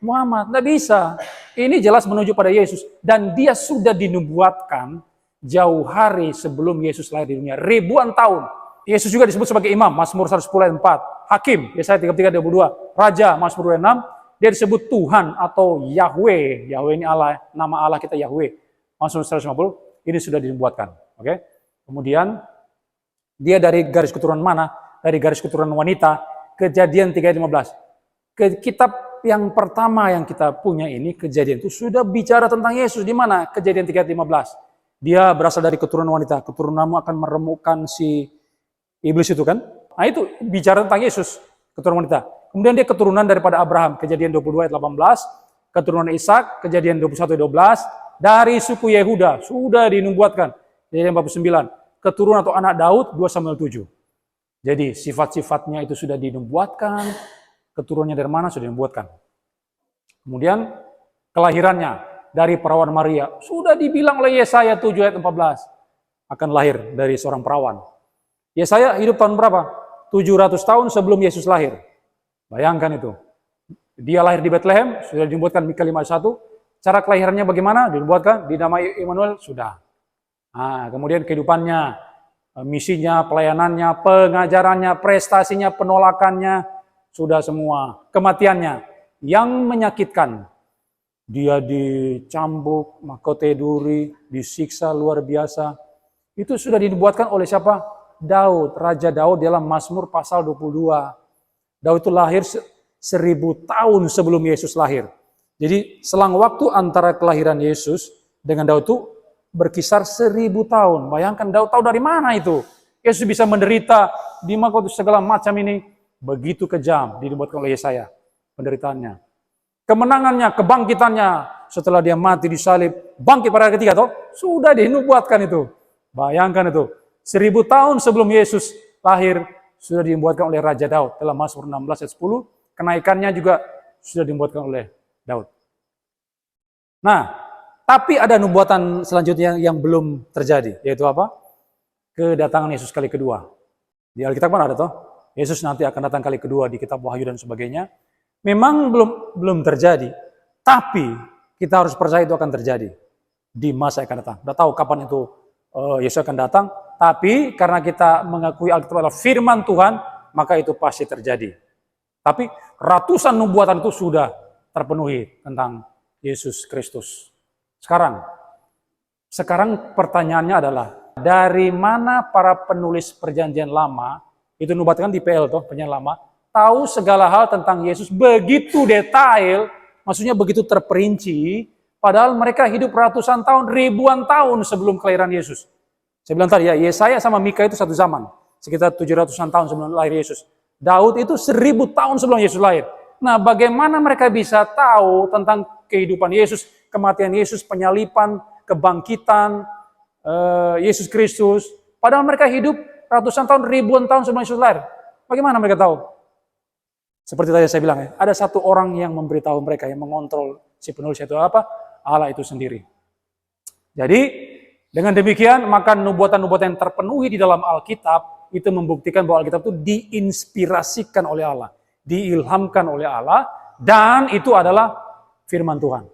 Muhammad. Tidak bisa. Ini jelas menuju pada Yesus dan dia sudah dinubuatkan jauh hari sebelum Yesus lahir di dunia, ribuan tahun. Yesus juga disebut sebagai imam, Mazmur 110 ayat 4. Hakim, Yesaya 33:22. Raja, Mazmur 6. Dia disebut Tuhan atau Yahweh. Yahweh ini Allah, nama Allah kita Yahweh. Mazmur 150, ini sudah dibuatkan. Oke. Kemudian dia dari garis keturunan mana? Dari garis keturunan wanita. Kejadian 3:15. Kitab yang pertama yang kita punya ini, Kejadian itu sudah bicara tentang Yesus. Di mana? Kejadian 3:15. Dia berasal dari keturunan wanita. Keturunanmu akan meremukkan si iblis itu kan. Nah itu bicara tentang Yesus, keturunan wanita. Kemudian dia keturunan daripada Abraham. Kejadian 22 ayat 18. Keturunan Ishak. Kejadian 21 ayat 12. Dari suku Yehuda, sudah dinubuatkan. Kejadian 49. Keturunan atau anak Daud, 2 Samuel 7. Jadi sifat-sifatnya itu sudah dinubuatkan. Keturunannya dari mana sudah dinubuatkan. Kemudian kelahirannya dari perawan Maria. Sudah dibilang oleh Yesaya 7 ayat 14. Akan lahir dari seorang perawan. Yesaya hidup tahun berapa? 700 tahun sebelum Yesus lahir. Bayangkan itu. Dia lahir di Bethlehem, sudah dinubuatkan Mika 5 ayat 1. Cara kelahirannya bagaimana? Dinubuatkan, dinamai Immanuel, sudah. Nah, kemudian kehidupannya, misinya, pelayanannya, pengajarannya, prestasinya, penolakannya, sudah semua. Kematiannya, yang menyakitkan. Dia dicambuk, mahkota duri, disiksa luar biasa. Itu sudah dinubuatkan oleh siapa? Daud, Raja Daud dalam Mazmur pasal 22. Daud itu lahir 1000 tahun sebelum Yesus lahir. Jadi selang waktu antara kelahiran Yesus dengan Daud itu berkisar 1000 tahun. Bayangkan Daud tahu dari mana itu. Yesus bisa menderita di mahkota segala macam ini. Begitu kejam dinubuatkan oleh Yesaya penderitaannya. Kemenangannya, kebangkitannya setelah dia mati disalib, bangkit pada hari ketiga toh, sudah dinubuatkan itu. Bayangkan itu. 1000 tahun sebelum Yesus lahir sudah dinubuatkan oleh Raja Daud dalam Mazmur 16 ayat 10. Kenaikannya juga sudah dinubuatkan oleh Daud. Nah, tapi ada nubuatan selanjutnya yang belum terjadi, yaitu apa? kedatangan Yesus kali kedua. Di Alkitab kan ada toh, Yesus nanti akan datang kali kedua di kitab Wahyu dan sebagainya. Memang belum terjadi, tapi kita harus percaya itu akan terjadi di masa yang akan datang. Udah tahu kapan itu Yesus akan datang, tapi karena kita mengakui Alkitab adalah firman Tuhan, maka itu pasti terjadi. Tapi ratusan nubuatan itu sudah terpenuhi tentang Yesus Kristus. Sekarang pertanyaannya adalah, dari mana para penulis perjanjian lama, itu nubuatan di PL toh, perjanjian lama, tahu segala hal tentang Yesus begitu detail, maksudnya begitu terperinci, padahal mereka hidup ratusan tahun, ribuan tahun sebelum kelahiran Yesus. Saya bilang tadi ya, Yesaya sama Mika itu satu zaman, sekitar 700-an tahun sebelum lahir Yesus. Daud itu 1000 tahun sebelum Yesus lahir. Nah, bagaimana mereka bisa tahu tentang kehidupan Yesus, kematian Yesus, penyalipan, kebangkitan Yesus Kristus, padahal mereka hidup ratusan tahun, ribuan tahun sebelum Yesus lahir. Bagaimana mereka tahu? Seperti tadi saya bilang ya, ada satu orang yang memberitahu mereka, yang mengontrol si penulis itu apa? Allah itu sendiri. Jadi, dengan demikian, maka nubuatan-nubuatan yang terpenuhi di dalam Alkitab, itu membuktikan bahwa Alkitab itu diinspirasikan oleh Allah, diilhamkan oleh Allah, dan itu adalah firman Tuhan.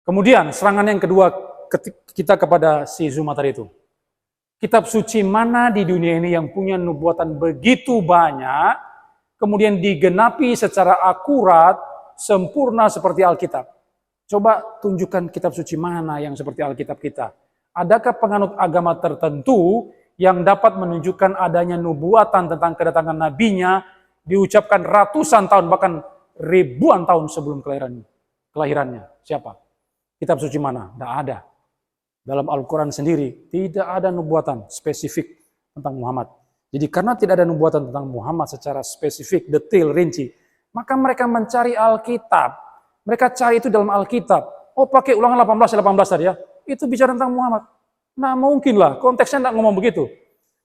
Kemudian, serangan yang kedua kita kepada si Zuma tadi itu. Kitab suci mana di dunia ini yang punya nubuatan begitu banyak, kemudian digenapi secara akurat, sempurna seperti Alkitab? Coba tunjukkan kitab suci mana yang seperti Alkitab kita. Adakah penganut agama tertentu yang dapat menunjukkan adanya nubuatan tentang kedatangan nabinya diucapkan ratusan tahun, bahkan ribuan tahun sebelum kelahirannya? Siapa? Kitab suci mana? Tidak ada. Dalam Al-Quran sendiri tidak ada nubuatan spesifik tentang Muhammad. Jadi karena tidak ada nubuatan tentang Muhammad secara spesifik, detail, rinci, maka mereka mencari Alkitab. Mereka cari itu dalam Alkitab. Oh, pakai Ulangan 18 tadi ya. Itu bicara tentang Muhammad. Nah, mungkin lah, konteksnya tidak ngomong begitu.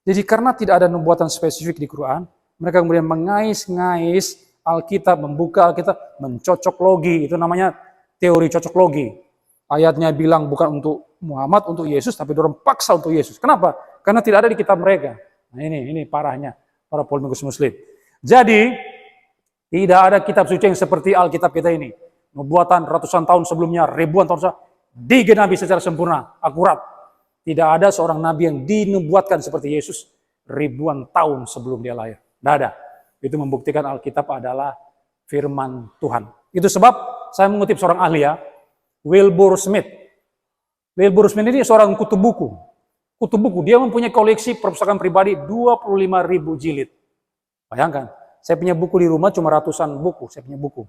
Jadi karena tidak ada nubuatan spesifik di Quran, mereka kemudian mengais-ngais Alkitab, membuka Alkitab, mencocok logi. Itu namanya teori cocok logi. Ayatnya bilang bukan untuk Muhammad, untuk Yesus, tapi dorong paksa untuk Yesus. Kenapa? Karena tidak ada di kitab mereka. Nah, ini parahnya para polemikus Muslim. Jadi, tidak ada kitab suci yang seperti Alkitab kita ini. Nubuatan ratusan tahun sebelumnya, ribuan tahun sebelumnya, digenapi secara sempurna, akurat. Tidak ada seorang nabi yang dinubuatkan seperti Yesus ribuan tahun sebelum dia lahir. Tidak ada. Itu membuktikan Alkitab adalah firman Tuhan. Itu sebab saya mengutip seorang ahli ya, Wilbur Smith. Wilbur Smith ini seorang kutu buku. Kutu buku, dia mempunyai koleksi perpustakaan pribadi 25.000 jilid. Bayangkan, saya punya buku di rumah cuma ratusan buku, saya punya buku.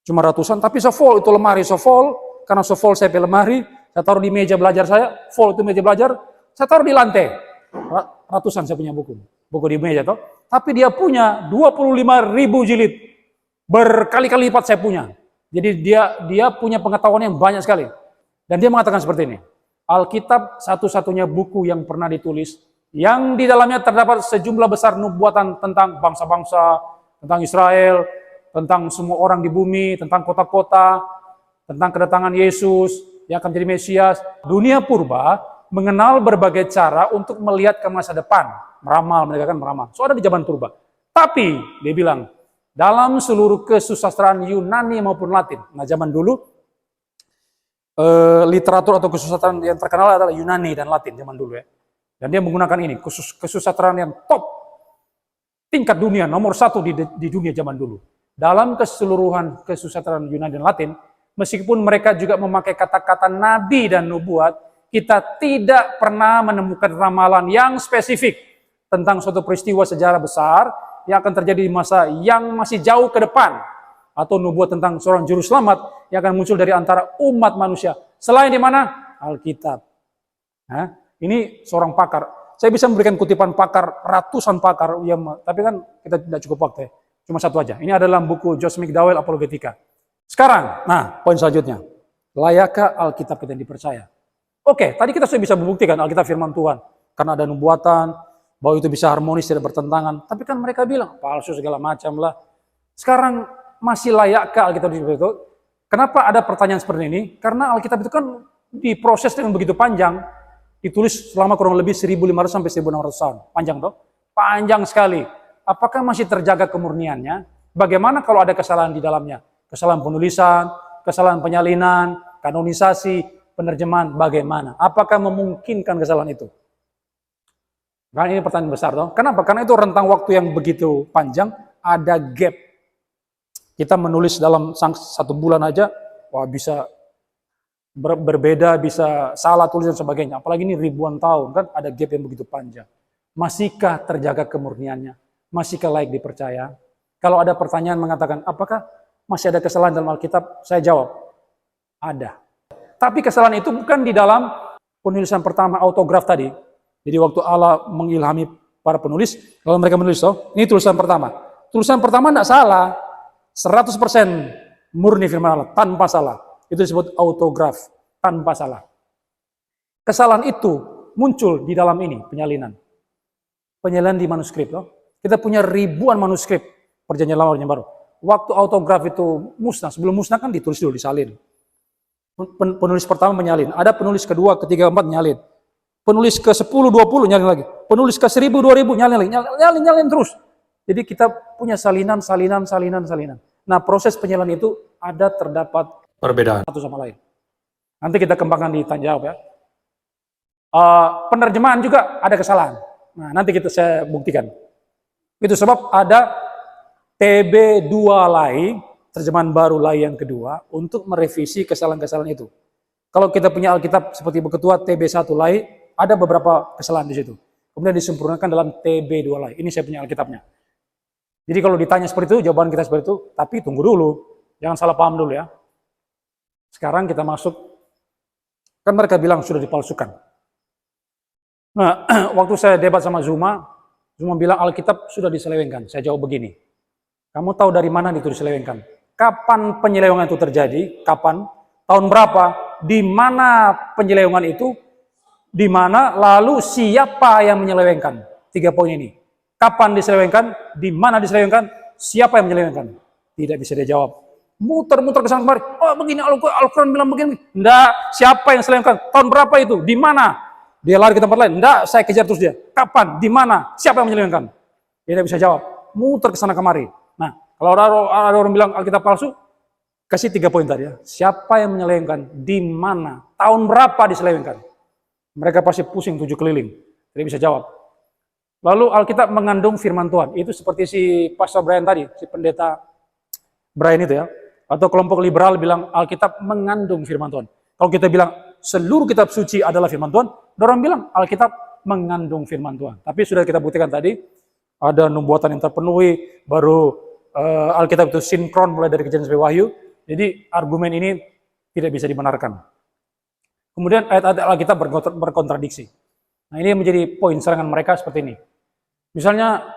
Cuma ratusan, tapi so-full itu lemari, so-full. Karena so-full saya punya lemari, saya taruh di meja belajar saya, full itu meja belajar, saya taruh di lantai. Ratusan saya punya buku. Buku di meja toh. Tapi dia punya 25.000 jilid. Berkali-kali lipat saya punya. Jadi dia punya pengetahuan yang banyak sekali. Dan dia mengatakan seperti ini. Alkitab satu-satunya buku yang pernah ditulis, yang di dalamnya terdapat sejumlah besar nubuatan tentang bangsa-bangsa, tentang Israel, tentang semua orang di bumi, tentang kota-kota, tentang kedatangan Yesus yang akan menjadi Mesias. Dunia purba mengenal berbagai cara untuk melihat ke masa depan. Meramal, mereka kan meramal. So ada di zaman purba. Tapi, dia bilang, dalam seluruh kesusastraan Yunani maupun Latin. Nah zaman dulu, literatur atau kesusastraan yang terkenal adalah Yunani dan Latin zaman dulu ya. Dan dia menggunakan ini, kesusastraan yang top, tingkat dunia, nomor 1 di dunia zaman dulu. Dalam keseluruhan kesusastraan Yunani dan Latin, meskipun mereka juga memakai kata-kata nabi dan nubuat, kita tidak pernah menemukan ramalan yang spesifik tentang suatu peristiwa sejarah besar yang akan terjadi di masa yang masih jauh ke depan, atau nubuat tentang seorang juru selamat yang akan muncul dari antara umat manusia. Selain di mana? Alkitab. Nah, ini seorang pakar. Saya bisa memberikan kutipan pakar, ratusan pakar, ya, tapi kan kita tidak cukup waktu. Cuma satu aja. Ini adalah buku Josh McDowell, Apologetika. Sekarang, nah poin selanjutnya. Layakkah Alkitab kita dipercaya? Oke, tadi kita sudah bisa membuktikan Alkitab firman Tuhan. Karena ada nubuatan, bahwa itu bisa harmonis, tidak bertentangan. Tapi kan mereka bilang, palsu segala macam lah. Sekarang, masih layakkah Alkitab itu? Kenapa ada pertanyaan seperti ini? Karena Alkitab itu kan diproses dengan begitu panjang. Ditulis selama kurang lebih 1500 sampai 1600 tahun. Panjang toh? Panjang sekali. Apakah masih terjaga kemurniannya? Bagaimana kalau ada kesalahan di dalamnya? Kesalahan penulisan, kesalahan penyalinan, kanonisasi, penerjemahan, bagaimana? Apakah memungkinkan kesalahan itu? Nah, ini pertanyaan besar toh. Kenapa? Karena itu rentang waktu yang begitu panjang, ada gap. Kita menulis dalam 1 bulan aja, wah bisa berbeda, bisa salah tulis dan sebagainya. Apalagi ini ribuan tahun, kan ada gap yang begitu panjang. Masihkah terjaga kemurniannya? Masihkah layak dipercaya? Kalau ada pertanyaan mengatakan, apakah masih ada kesalahan dalam Alkitab? Saya jawab, ada. Tapi kesalahan itu bukan di dalam penulisan pertama, autograf tadi. Jadi waktu Allah mengilhami para penulis, kalau mereka menulis, oh, ini tulisan pertama. Tulisan pertama tidak salah, 100% murni firman Allah, tanpa salah. Itu disebut autograf, tanpa salah. Kesalahan itu muncul di dalam ini, penyalinan. Penyalinan di manuskrip. Loh. Kita punya ribuan manuskrip, perjanjian lama, perjanjian baru. Waktu autograf itu musnah, sebelum musnah kan ditulis dulu, disalin. Penulis pertama menyalin, ada penulis kedua, ketiga, keempat nyalin. Penulis ke 10, 20 nyalin lagi. Penulis ke 1000, 2000 nyalin lagi. Nyalin terus. Jadi kita punya salinan. Nah, proses penyalinan itu terdapat perbedaan satu sama lain. Nanti kita kembangkan di tanya jawab ya. Penerjemahan juga ada kesalahan. Nah, nanti saya buktikan. Itu sebab ada TB2 Lai, terjemahan baru Lai yang kedua, untuk merevisi kesalahan-kesalahan itu. Kalau kita punya Alkitab seperti buku tua TB1 Lai, ada beberapa kesalahan di situ. Kemudian disempurnakan dalam TB2 Lai. Ini saya punya Alkitabnya. Jadi kalau ditanya seperti itu, jawaban kita seperti itu, tapi tunggu dulu. Jangan salah paham dulu ya. Sekarang kita masuk, kan mereka bilang sudah dipalsukan. Nah, waktu saya debat sama Zuma bilang Alkitab sudah diselewengkan. Saya jawab begini, kamu tahu dari mana itu diselewengkan? Kapan penyelewengan itu terjadi? Kapan? Tahun berapa? Di mana penyelewengan itu? Di mana? Lalu siapa yang menyelewengkan? 3 poin ini. Kapan diselewengkan? Di mana diselewengkan? Siapa yang menyelewengkan? Tidak bisa dia jawab. Muter-muter ke sana kemari. Oh begini, Al-Quran bilang begini. Enggak, siapa yang selewengkan? Tahun berapa itu? Di mana? Dia lari ke tempat lain. Enggak, saya kejar terus dia. Kapan? Di mana? Siapa yang menyelewengkan? Dia tidak bisa jawab. Muter ke sana kemari. Nah, kalau ada orang bilang Alkitab palsu, kasih 3 poin tadi ya. Siapa yang menyelewengkan? Di mana? Tahun berapa diselewengkan? Mereka pasti pusing 7 keliling. Tidak bisa jawab. Lalu Alkitab mengandung firman Tuhan. Itu seperti si Pastor Brian tadi, si pendeta Brian itu ya. Atau kelompok liberal bilang Alkitab mengandung firman Tuhan. Kalau kita bilang seluruh kitab suci adalah firman Tuhan, orang bilang Alkitab mengandung firman Tuhan. Tapi sudah kita buktikan tadi, ada nubuatan yang terpenuhi, baru Alkitab itu sinkron mulai dari Kejadian sampai Wahyu. Jadi argumen ini tidak bisa dibenarkan. Kemudian ayat-ayat Alkitab berkontradiksi. Nah, ini menjadi poin serangan mereka seperti ini. Misalnya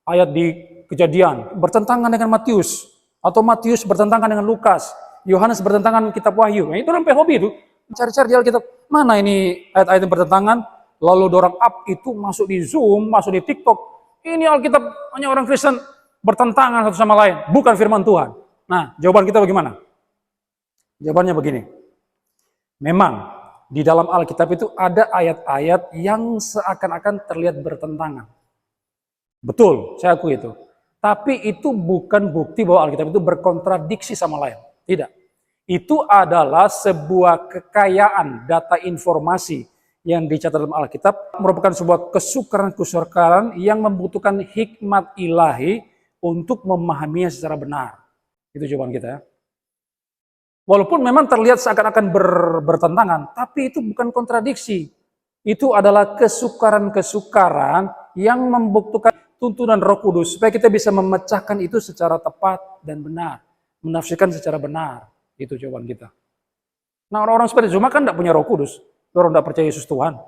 ayat di Kejadian bertentangan dengan Matius, atau Matius bertentangan dengan Lukas, Yohanes bertentangan dengan kitab Wahyu. Nah, itu orang hobi itu, cari-cari di Alkitab. Mana ini ayat-ayat yang bertentangan? Lalu dorang up itu masuk di Zoom, masuk di TikTok. Ini Alkitab hanya orang Kristen bertentangan satu sama lain, bukan firman Tuhan. Nah, jawaban kita bagaimana? Jawabannya begini. Memang di dalam Alkitab itu ada ayat-ayat yang seakan-akan terlihat bertentangan. Betul, saya akui itu. Tapi itu bukan bukti bahwa Alkitab itu berkontradiksi sama lain. Tidak. Itu adalah sebuah kekayaan data informasi yang dicatat dalam Alkitab, merupakan sebuah kesukaran-kesukaran yang membutuhkan hikmat ilahi untuk memahaminya secara benar. Itu jawaban kita ya. Walaupun memang terlihat seakan-akan bertentangan, tapi itu bukan kontradiksi. Itu adalah kesukaran-kesukaran yang membutuhkan tuntunan Roh Kudus supaya kita bisa memecahkan itu secara tepat dan benar, menafsirkan secara benar. Itu jawaban kita. Nah, orang-orang seperti Zuma kan tidak punya Roh Kudus, orang tidak percaya Yesus Tuhan.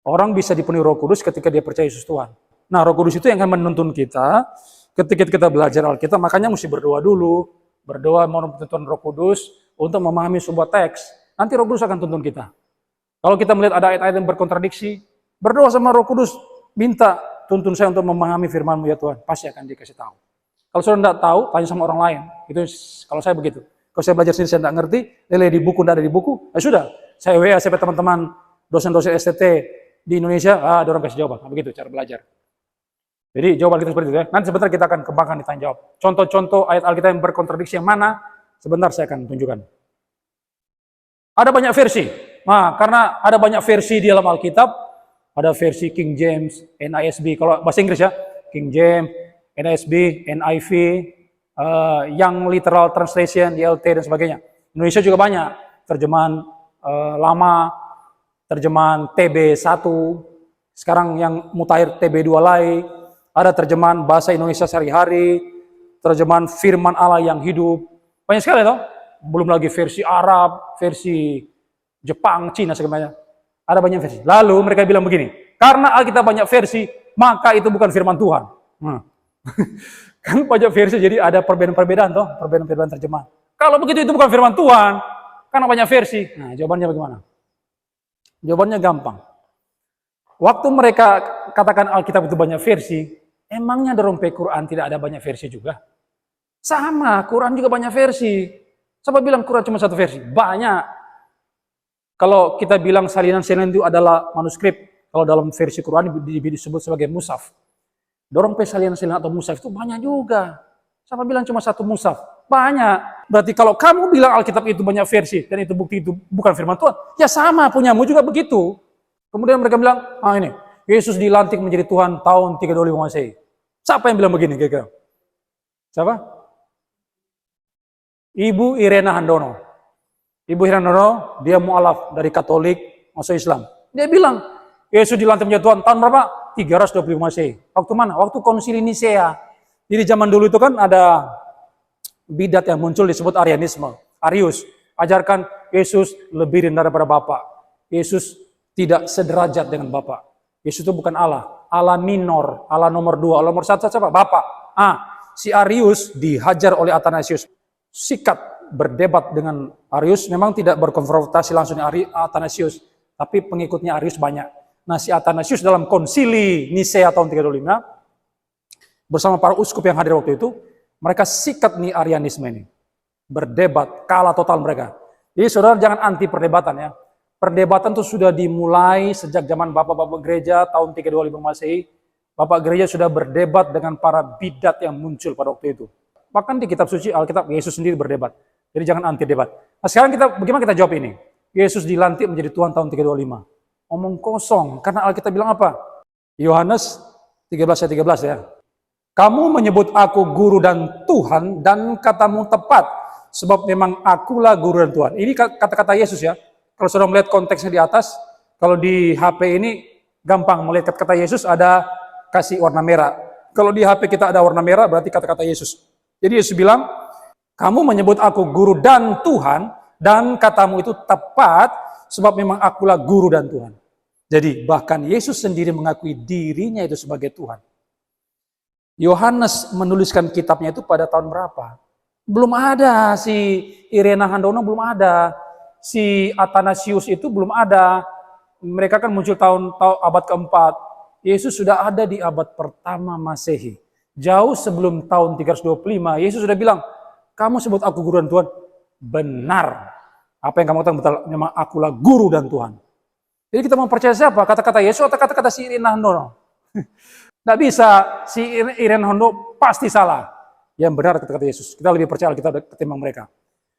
Orang bisa dipenuhi Roh Kudus ketika dia percaya Yesus Tuhan. Nah, Roh Kudus itu yang akan menuntun kita ketika kita belajar Alkitab, makanya mesti berdoa dulu. Berdoa mohon tuntunan Roh Kudus untuk memahami sebuah teks. Nanti Roh Kudus akan tuntun kita. Kalau kita melihat ada ayat-ayat yang berkontradiksi, berdoa sama Roh Kudus, minta tuntun saya untuk memahami firman-Mu ya Tuhan, pasti akan dikasih tahu. Kalau saudara tidak tahu, tanya sama orang lain. Itu kalau saya begitu. Kalau saya belajar sendiri saya tidak ngerti, nilai di buku tidak ada di buku, ya sudah. Saya WA sampai teman-teman dosen-dosen STT di Indonesia, ada orang kasih jawaban. Begitu cara belajar. Jadi jawaban kita seperti itu ya. Nanti sebentar kita akan kembangkan ditanya jawab. Contoh-contoh ayat Alkitab yang berkontradiksi yang mana? Sebentar saya akan tunjukkan. Ada banyak versi. Nah, karena ada banyak versi di dalam Alkitab, ada versi King James, NISB. Kalau bahasa Inggris ya, King James, NISB, NIV, Young Literal Translation, YLT dan sebagainya. Indonesia juga banyak terjemahan lama, terjemahan TB1, sekarang yang mutakhir TB2 Lai, ada terjemahan bahasa Indonesia sehari-hari, terjemahan firman Allah yang hidup. Banyak sekali toh. Belum lagi versi Arab, versi Jepang, Cina segalanya. Ada banyak versi. Lalu mereka bilang begini, karena Alkitab banyak versi, maka itu bukan firman Tuhan. Kan banyak versi, jadi ada perbedaan-perbedaan toh, perbedaan-perbedaan terjemahan. Kalau begitu itu bukan firman Tuhan, karena banyak versi. Nah, jawabannya bagaimana? Jawabannya gampang. Waktu mereka katakan Alkitab itu banyak versi, emangnya dalam Quran tidak ada banyak versi juga? Sama, Quran juga banyak versi. Siapa bilang Quran cuma satu versi? Banyak. Kalau kita bilang salinan-salinan itu adalah manuskrip, kalau dalam versi Quran disebut sebagai mushaf. Dorong salinan-salinan atau mushaf itu banyak juga. Siapa bilang cuma satu mushaf? Banyak. Berarti kalau kamu bilang Alkitab itu banyak versi, dan itu bukti itu bukan firman Tuhan, ya sama, punyamu juga begitu. Kemudian mereka bilang, ini, Yesus dilantik menjadi Tuhan tahun 325 Masehi. Siapa yang bilang begini kira-kira? Siapa? Ibu Irena Handono. Ibu Irena Handono, dia mu'alaf dari Katolik masuk Islam. Dia bilang, Yesus dilantik menjadi Tuhan tahun berapa? 325 Masehi. Waktu mana? Waktu konsili Nisea. Jadi zaman dulu itu kan ada bidat yang muncul disebut Arianisme. Arius, ajarkan Yesus lebih rendah daripada Bapa. Yesus tidak sederajat dengan Bapa. Yesus itu bukan Allah. Allah minor, Allah nomor 2, Allah nomor 1 siapa? Bapa. Si Arius dihajar oleh Athanasius. Sikat berdebat dengan Arius, memang tidak berkonfrontasi langsung dengan Athanasius, tapi pengikutnya Arius banyak. Nah, si Athanasius dalam konsili Nisea tahun 325 bersama para uskup yang hadir waktu itu, mereka sikat nih Arianisme ini. Berdebat, kalah total mereka. Jadi saudara jangan anti perdebatan ya. Perdebatan itu sudah dimulai sejak zaman bapak-bapak gereja tahun 325 Masehi. Bapak gereja sudah berdebat dengan para bidat yang muncul pada waktu itu. Bahkan di kitab suci Alkitab Yesus sendiri berdebat. Jadi jangan anti debat. Nah sekarang bagaimana kita jawab ini? Yesus dilantik menjadi Tuhan tahun 325. Omong kosong. Karena Alkitab bilang apa? Yohanes 13 ayat 13 ya. Kamu menyebut aku guru dan Tuhan dan katamu tepat. Sebab memang akulah guru dan Tuhan. Ini kata-kata Yesus ya. Kalau sudah melihat konteksnya di atas, kalau di HP ini gampang melihat kata-kata Yesus ada kasih warna merah. Kalau di HP kita ada warna merah berarti kata-kata Yesus. Jadi Yesus bilang, kamu menyebut aku guru dan Tuhan, dan katamu itu tepat, sebab memang akulah guru dan Tuhan. Jadi bahkan Yesus sendiri mengakui dirinya itu sebagai Tuhan. Yohanes menuliskan kitabnya itu pada tahun berapa? Belum ada, si Irena Handono belum ada. Si Athanasius itu belum ada. Mereka kan muncul tahun abad keempat. Yesus sudah ada di abad pertama Masehi. Jauh sebelum tahun 325, Yesus sudah bilang, kamu sebut aku guru dan Tuhan. Benar. Apa yang kamu katakan betul, memang akulah guru dan Tuhan. Jadi kita mau percaya siapa? Kata-kata Yesus atau kata-kata si Irena Handono? Tidak bisa, si Irena Handono pasti salah. Yang benar kata-kata Yesus. Kita lebih percaya kita ketimbang mereka.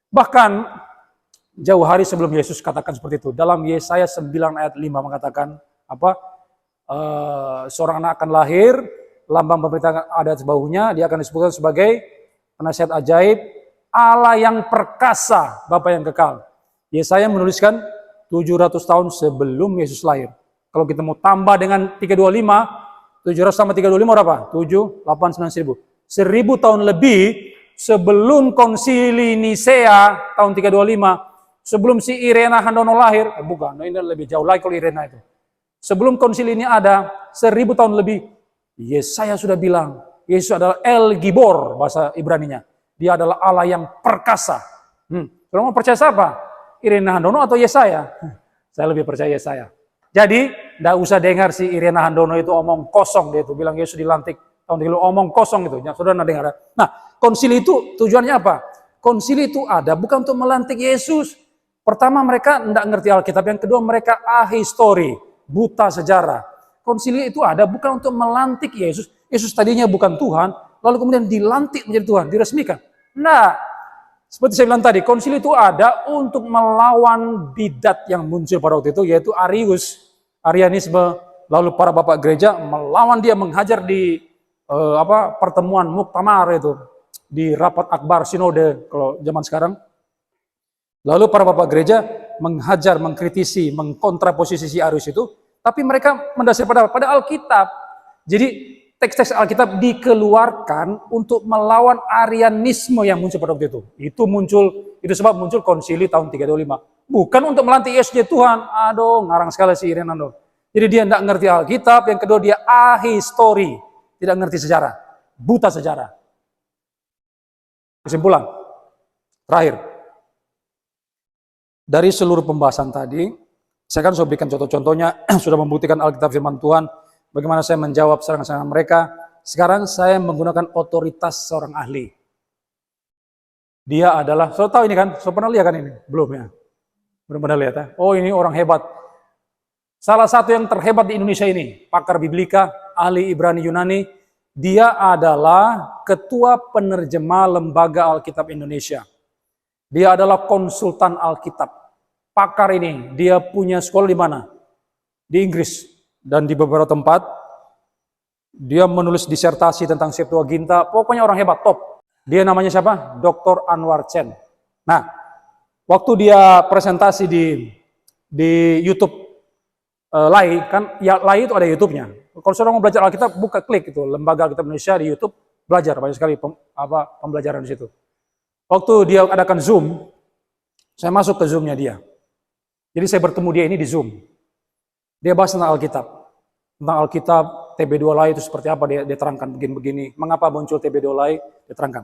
Bahkan jauh hari sebelum Yesus katakan seperti itu. Dalam Yesaya 9 ayat 5 mengatakan apa? Seorang anak akan lahir, lambang pemerintah ada di bahunya, dia akan disebutkan sebagai penasihat ajaib, Allah yang perkasa, Bapa yang kekal. Yesaya menuliskan 700 tahun sebelum Yesus lahir. Kalau kita mau tambah dengan 325, 700 sama 325 berapa? 7, 8, 9, 1000. 1000 tahun lebih sebelum konsili Nisea tahun 325, sebelum si Irena Handono lahir, bukan, ini lebih jauh lagi kalau Irena itu. Sebelum konsili ini ada, 1000 tahun lebih, Yesaya sudah bilang, Yesus adalah El Gibor, bahasa Ibraninya. Dia adalah Allah yang perkasa. Kalau mau percaya siapa? Irena Handono atau Yesaya? Saya lebih percaya Yesaya. Jadi, tidak usah dengar si Irena Handono itu omong kosong, dia itu bilang Yesus dilantik tahun 325, omong kosong itu. Ya, saudara dengar. Nah, konsili itu tujuannya apa? Konsili itu ada bukan untuk melantik Yesus. Pertama, mereka tidak ngerti Alkitab. Yang kedua, mereka ahistori, buta sejarah. Konsili itu ada bukan untuk melantik Yesus. Yesus tadinya bukan Tuhan, lalu kemudian dilantik menjadi Tuhan, diresmikan. Nah, seperti saya bilang tadi, konsili itu ada untuk melawan bidat yang muncul pada waktu itu, yaitu Arianisme. Lalu para bapak gereja melawan dia, menghajar di pertemuan muktamar itu, di rapat akbar sinode kalau zaman sekarang. Lalu para bapak gereja menghajar, mengkritisi, mengkontraposisi si Arius itu, tapi mereka mendasar pada Alkitab. Jadi teks-teks Alkitab dikeluarkan untuk melawan Arianisme yang muncul pada waktu itu. Itu sebab muncul konsili tahun 325. Bukan untuk melantik Yesus jadi Tuhan. Aduh, ngarang sekali si Irenando. Jadi dia tidak ngerti Alkitab, yang kedua dia ahistori, tidak ngerti sejarah, buta sejarah. Kesimpulan terakhir. Dari seluruh pembahasan tadi, saya kan sudah berikan contoh-contohnya, sudah membuktikan Alkitab firman Tuhan, bagaimana saya menjawab serangan-serangan mereka. Sekarang saya menggunakan otoritas seorang ahli. Dia adalah, saya tahu ini kan, saya pernah lihat kan ini? Belum ya? Belum pernah lihat ya? Oh, ini orang hebat. Salah satu yang terhebat di Indonesia ini, pakar Biblika, ahli Ibrani Yunani, dia adalah ketua penerjemah Lembaga Alkitab Indonesia. Dia adalah konsultan Alkitab. Pakar ini, dia punya sekolah di mana? Di Inggris dan di beberapa tempat. Dia menulis disertasi tentang Septuaginta. Pokoknya orang hebat, top. Dia namanya siapa? Dr. Anwar Chen. Nah, waktu dia presentasi di YouTube Lai, kan ya Lai itu ada YouTube-nya. Kalau saudara mau belajar Alkitab, buka klik itu Lembaga Alkitab Indonesia di YouTube, belajar banyak sekali pembelajaran di situ. Waktu dia adakan Zoom, saya masuk ke Zoom-nya dia. Jadi saya bertemu dia ini di Zoom. Dia bahas tentang Alkitab. Tentang Alkitab, TB2 Lai itu seperti apa, dia terangkan begini-begini. Mengapa muncul TB2 Lai, dia terangkan.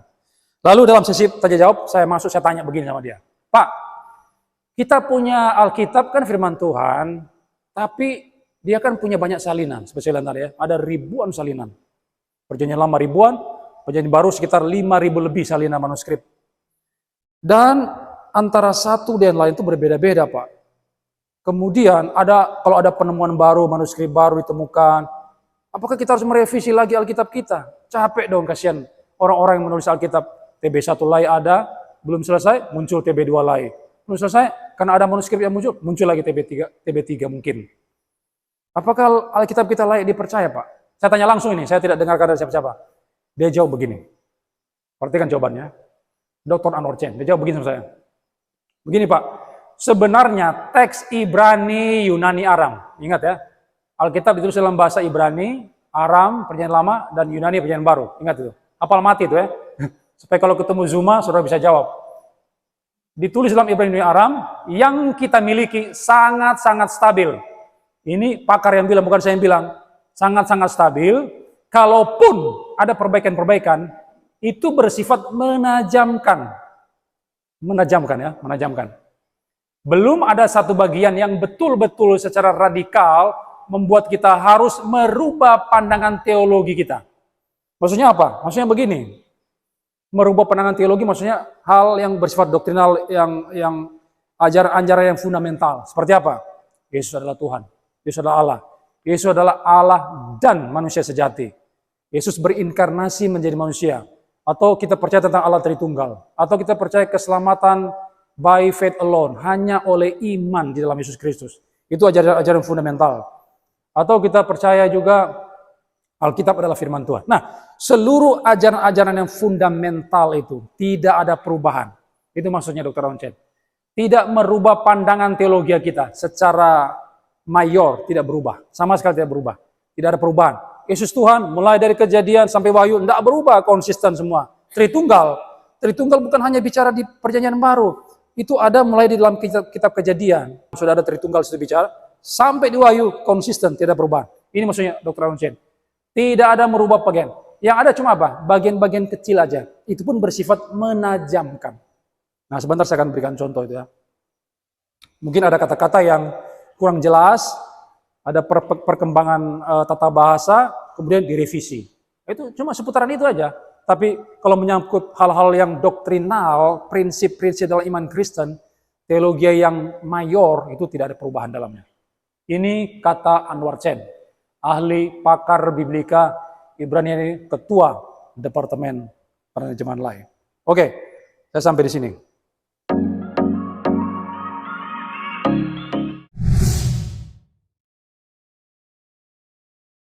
Lalu dalam sesi tanya jawab, saya tanya begini sama dia. Pak, kita punya Alkitab kan firman Tuhan, tapi dia kan punya banyak salinan. Seperti saya bilang tadi ya, ada ribuan salinan. Perjanjian lama ribuan, perjanjian baru sekitar 5.000 lebih salinan manuskrip. Dan antara satu dan lain itu berbeda-beda, Pak. Kemudian kalau ada penemuan baru, manuskrip baru ditemukan, apakah kita harus merevisi lagi Alkitab kita? Capek dong, kasihan orang-orang yang menulis Alkitab. TB1 Lai ada, belum selesai, muncul TB2 Lai. Belum selesai, karena ada manuskrip yang muncul lagi TB3 mungkin. Apakah Alkitab kita layak dipercaya, Pak? Saya tanya langsung ini, saya tidak dengarkan dari siapa-siapa. Dia jawab begini. Perhatikan jawabannya. Dr. Anwar Chen, dia jawab begini sama saya. Begini, Pak. Sebenarnya teks Ibrani, Yunani, Aram. Ingat ya, Alkitab ditulis dalam bahasa Ibrani, Aram, Perjanjian Lama, dan Yunani, Perjanjian Baru. Ingat itu. Hafal mati itu ya. Supaya kalau ketemu Zuma, saudara bisa jawab. Ditulis dalam Ibrani, Yunani, Aram, yang kita miliki sangat-sangat stabil. Ini pakar yang bilang, bukan saya yang bilang. Sangat-sangat stabil. Kalaupun ada perbaikan-perbaikan, itu bersifat menajamkan. Menajamkan. Belum ada satu bagian yang betul-betul secara radikal membuat kita harus merubah pandangan teologi kita. Maksudnya apa? Maksudnya begini. Merubah pandangan teologi maksudnya hal yang bersifat doktrinal, yang ajaran-ajaran yang fundamental. Seperti apa? Yesus adalah Tuhan. Yesus adalah Allah. Yesus adalah Allah dan manusia sejati. Yesus berinkarnasi menjadi manusia. Atau kita percaya tentang Allah Tritunggal. Atau kita percaya keselamatan by faith alone, hanya oleh iman di dalam Yesus Kristus. Itu ajaran-ajaran fundamental. Atau kita percaya juga Alkitab adalah firman Tuhan. Nah, seluruh ajaran-ajaran yang fundamental itu tidak ada perubahan. Itu maksudnya Dr. Anwar Chen. Tidak merubah pandangan teologi kita secara mayor, tidak berubah. Sama sekali tidak berubah. Tidak ada perubahan. Yesus Tuhan, mulai dari Kejadian sampai Wahyu, tidak berubah, konsisten semua. Tritunggal bukan hanya bicara di Perjanjian Baru. Itu ada mulai di dalam kitab Kejadian. Sudah ada Tritunggal sudah bicara. Sampai di Wahyu, konsisten, tidak berubah. Ini maksudnya Dr. Anwar Chen. Tidak ada merubah bagian. Yang ada cuma apa? Bagian-bagian kecil aja. Itu pun bersifat menajamkan. Nah, sebentar saya akan berikan contoh itu ya. Mungkin ada kata-kata yang kurang jelas, ada perkembangan tata bahasa, kemudian direvisi. Itu cuma seputaran itu aja. Tapi kalau menyangkut hal-hal yang doktrinal, prinsip-prinsip dalam iman Kristen, teologi yang mayor itu tidak ada perubahan dalamnya. Ini kata Anwar Chen, ahli pakar biblika Ibrani, ketua Departemen Penerjemahan Lain. Oke, saya sampai di sini.